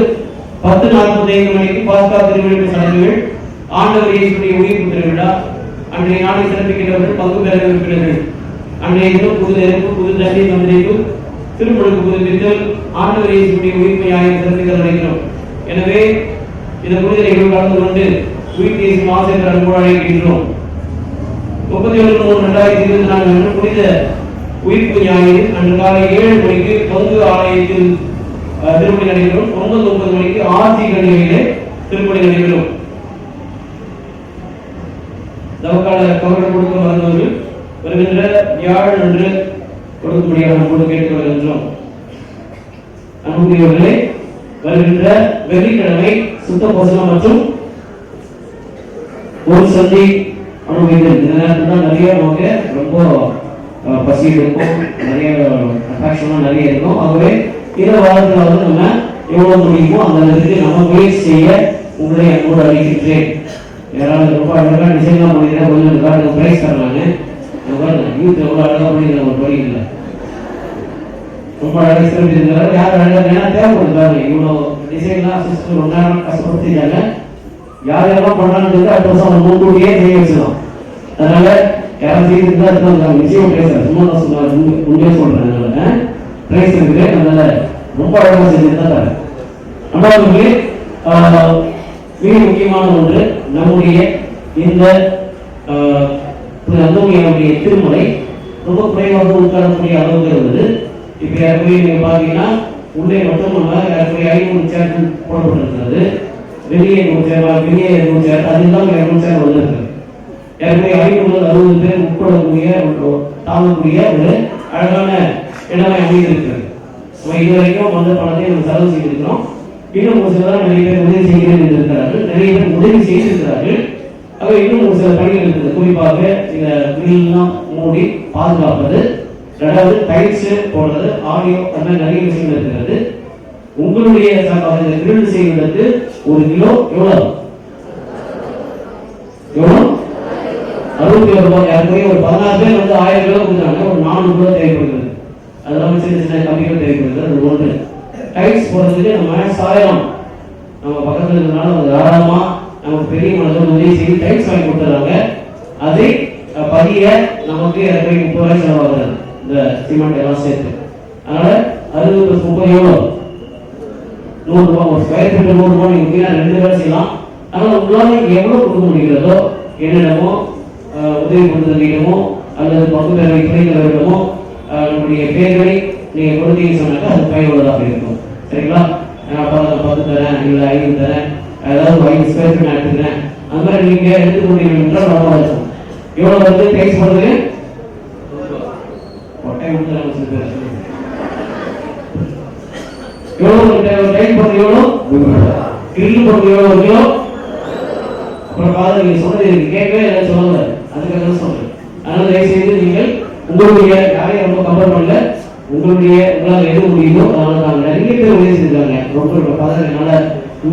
10:45 மணிக்கு பாஸ்கா திருவிழா சடங்குகள், ஆண்டவர் இயேசுவின் உயிர்ப்பு திருவிழா. அன்றைய நாளை சிறப்பிக்கின்றவர்கள் பங்கு பெற இருக்கிறார்கள். அன்றைய தினம் புது நெருப்பு, புது தண்ணி சந்திப்பு, திருமுழுக்கு புதுப்பித்தல், ஆண்டவர் இயேசுவின் உயிர்ப்பை சிறப்பிக்க அழைக்கிறோம். எனவே இந்த புனித நிகழ்வு கலந்து கொண்டு உயிர்ப்பு இயேசு ஆசிரியர் அன்போடு அழைக்கின்றோம். 31/3/2024 அன்று புனித உயிர்ப்பு ஞாயிறு அன்று காலை 7 மணிக்கு பங்கு ஆலயத்தில் திருப்பணி நடைபெறும். 9:30 மணிக்கு ஆர்த்தி கணிகையிலே திருப்பணி நடைபெறும். தவக்கால கவனம் கொடுக்க வந்தவர்கள் வருகின்ற வியாழன் அன்று கொடுக்கும்படியாக நம்மோடு கேட்டுக் வருகின்றோம். அன்புக்குரியவர்களே, வருகின்ற வெள்ளிக்கிழமை சுத்த போசனம் மற்றும் ஒரு சந்தி அனுபவித்தல். இந்த நேரத்தில் தான் நிறைய நமக்கு ரொம்ப பசி இருக்கும், நிறைய அட்ராக்ஷன்லாம் நிறைய இருக்கும். ஆகவே இந்த வாரத்தில் வந்து நம்ம எவ்வளவு முடியுமோ அந்த நேரத்துக்கு நம்ம முயற்சி செய்ய உங்களை அன்போடு அழைக்கின்றேன். யாராவது ரொம்ப அழகாக டிசைன்லாம் பண்ணிக்கிறேன், கொஞ்சம் காட்டுங்க, பிரைஸ் தரலாங்க. யூத் எவ்வளோ அழகாக பண்ணிக்கிறேன், ஒரு வழி இல்லை, ரொம்ப அழகாக சிறப்பிச்சிருக்கிறாரு. யார் அழகாக ஏன்னா தேவைப்படுறாங்க, இவ்வளோ டிசைன்லாம் சிஸ்டர் ரொம்ப நேரம் கஷ்டப்படுத்திட்டாங்க. யார் யாரெல்லாம் பண்ணலான்னு அடுத்த வருஷம் முன்கூட்டியே செய்ய வச்சிடலாம். அதனால யாரும் செய்திருந்தா அதுதான் நிச்சயம் பேசுறேன், சும்மா தான் சொன்னார், உண்மையே சொல்றேன். அதனால பிரைஸ் இருக்குது, அதனால ரொம்ப அழகாக செஞ்சுட்டு தான் தரேன். நம்மளுக்கு மிக முக்கியமான ஒன்று, நம்முடைய இந்த அந்தோனியாவுடைய திருமலை ரொம்ப குறைவாக உட்காரக்கூடிய அளவுக்கு இருந்தது. இப்போ யாருமே நீங்க பாத்தீங்கன்னா உள்ளே மட்டும் நம்ம யாருமே 500 சேர் போடப்பட்டிருக்கிறது. வெளியே 100 சேர், வெளியே 100 சேர், அது இல்லாமல் 200 சேர் வந்திருக்கு. யாருமே 560 பேர் உட்கொள்ளக்கூடிய தாங்கக்கூடிய ஒரு அழகான இடமே அமைந்திருக்கிறது. நம்ம இதுவரைக்கும் வந்த பணத்தை நம்ம செலவு செய்திருக்கிறோம். இன்னும் ஒரு சிலர் நிறைய பேர் உதவி செய்கிறேன் இருக்கிறார்கள், நிறைய பேர் உதவி செய்திருக்கிறார்கள். ஆக இன்னும் ஒரு சில பணிகள் இருக்குது. குறிப்பாக இந்த கிரில்லாம் மூடி பாதுகாப்பது, ரெண்டாவது டைல்ஸ் போடுறது, ஆடியோ, அந்த மாதிரி நிறைய விஷயங்கள் இருக்கிறது. உங்களுடைய இந்த கிரில் செய்வதற்கு 1 கிலோ எவ்வளவு 61 ரூபாய். யாருக்குரிய ஒரு 16 பேர் வந்து 1000 கிலோ கொடுத்தாங்க, ஒரு 400 கிலோ தேவைப்படுகிறது. அதெல்லாம் சின்ன சின்ன கம்பிகள் தேவைப்படுகிறது. அது ஒன்று. டைல்ஸ் போடுறதுக்கு நம்ம சாயலாம், நம்ம பக்கத்தில் இருக்கிறதுனால அது தாராளமா நமக்கு பெரிய மனதோடு உதவி செய்து டைல்ஸ் வாங்கி கொடுத்துறாங்க. அதை பதிய நமக்கு 30 ரூபாய் செலவாகுது இந்த சிமெண்ட் எல்லாம் சேர்த்து. அதனால 60 + 30 எவ்வளோ 100 ரூபாய். ஒரு ஸ்கொயர் ஃபீட் 100 ரூபாய். நீங்க 2 வேலை செய்யலாம். அதனால உங்களால எவ்வளவு கொடுக்க முடிகிறதோ, என்னிடமோ உதவி கொடுத்தவர்களிடமோ அல்லது பங்கு பெற துணைகளிடமோ நம்முடைய பேர்களை நீங்க கொடுத்தீங்க சொன்னாக்க அது பயனுள்ளதாக இருக்கும். சரிங்களா? 10 தரேன், இல்லை 5 தரேன், ஏதாவது 5 ஸ்கொயர் ஃபீட் எடுத்துக்கிறேன், அந்த மாதிரி நீங்க எடுத்துக்கொண்டீர்கள் என்றால் ரொம்ப இருக்கும். எவ்வளவு வந்து டைல்ஸ் போடுறது எவ்வளவு டைல் போடுறது எவ்வளோ, கிரில் போடுறது எவ்வளோ, 1 கிலோ. அப்புறம் பாருங்க, நீங்க சொன்னது எனக்கு கேட்கவே இல்லை, சொல்லுங்க, அதுக்காக தான் சொல்றேன். அதனால தயவுசெய்து நீங்கள் உங்களுடைய யாரையும் ரொம்ப கம்பேர் பண்ணல, உங்களால் எது முடியுமோ அதனால நாங்கள் நிறைய பேர் உதவி செஞ்சாங்க. ரொம்ப பாருங்க, என்னால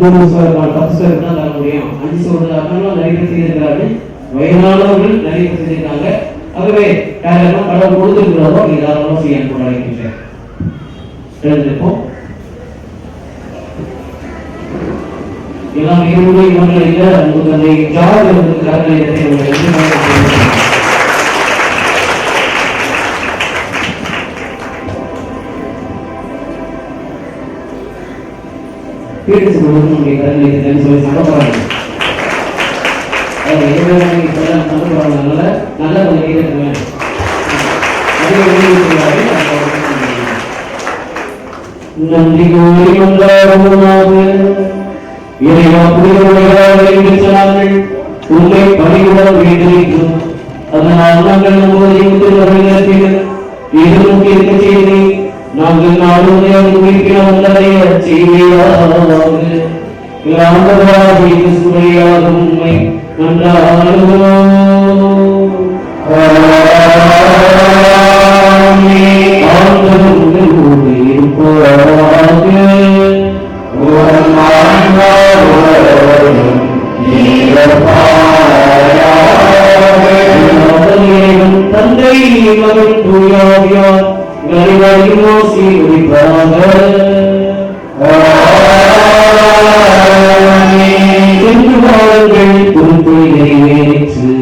100 ஸ்கொயர் 10 ஸ்கொயர் தான் தர முடியும், 5 ஸ்கொயர் அதெல்லாம் நிறைய பேர் செய்திருக்கிறார்கள். வயதானவர்கள் நிறைய பேர் செஞ்சிருக்காங்க. ஆகவே யாரெல்லாம் கடவுள் கொடுத்திருக்கிறதோ நீங்க தாராளமாக செய்ய அழைக்கின்றேன். தெரிஞ்சிருப்போம் எல்லாம் இருமுறை இவர்களில் உங்களுக்கு அந்த ஜாதி பீடிச்சு நம்முடைய கருங்களை சொல்லி சண்டை சண்டை நல்ல ஒரு கேட்குவேன். நன்றி இறைவா புரிதல் உண்மை பணியுடன் வேண்டியிருக்கும். அதனால் நாங்கள் நம்முடைய எதிர்நோக்கி இருக்க செய்தி நாங்கள் நாடுவதையாக குறிப்பிட உள்ளதைய செய்தியாகும் உண்மை நன்றாக நீ மகன் தூயாவியார் அனைவரையும் ஆசீர்வதிப்பாராக. சென்று வாருங்கள், திருப்பலி நிறைவேறிற்று.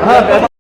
ஆ,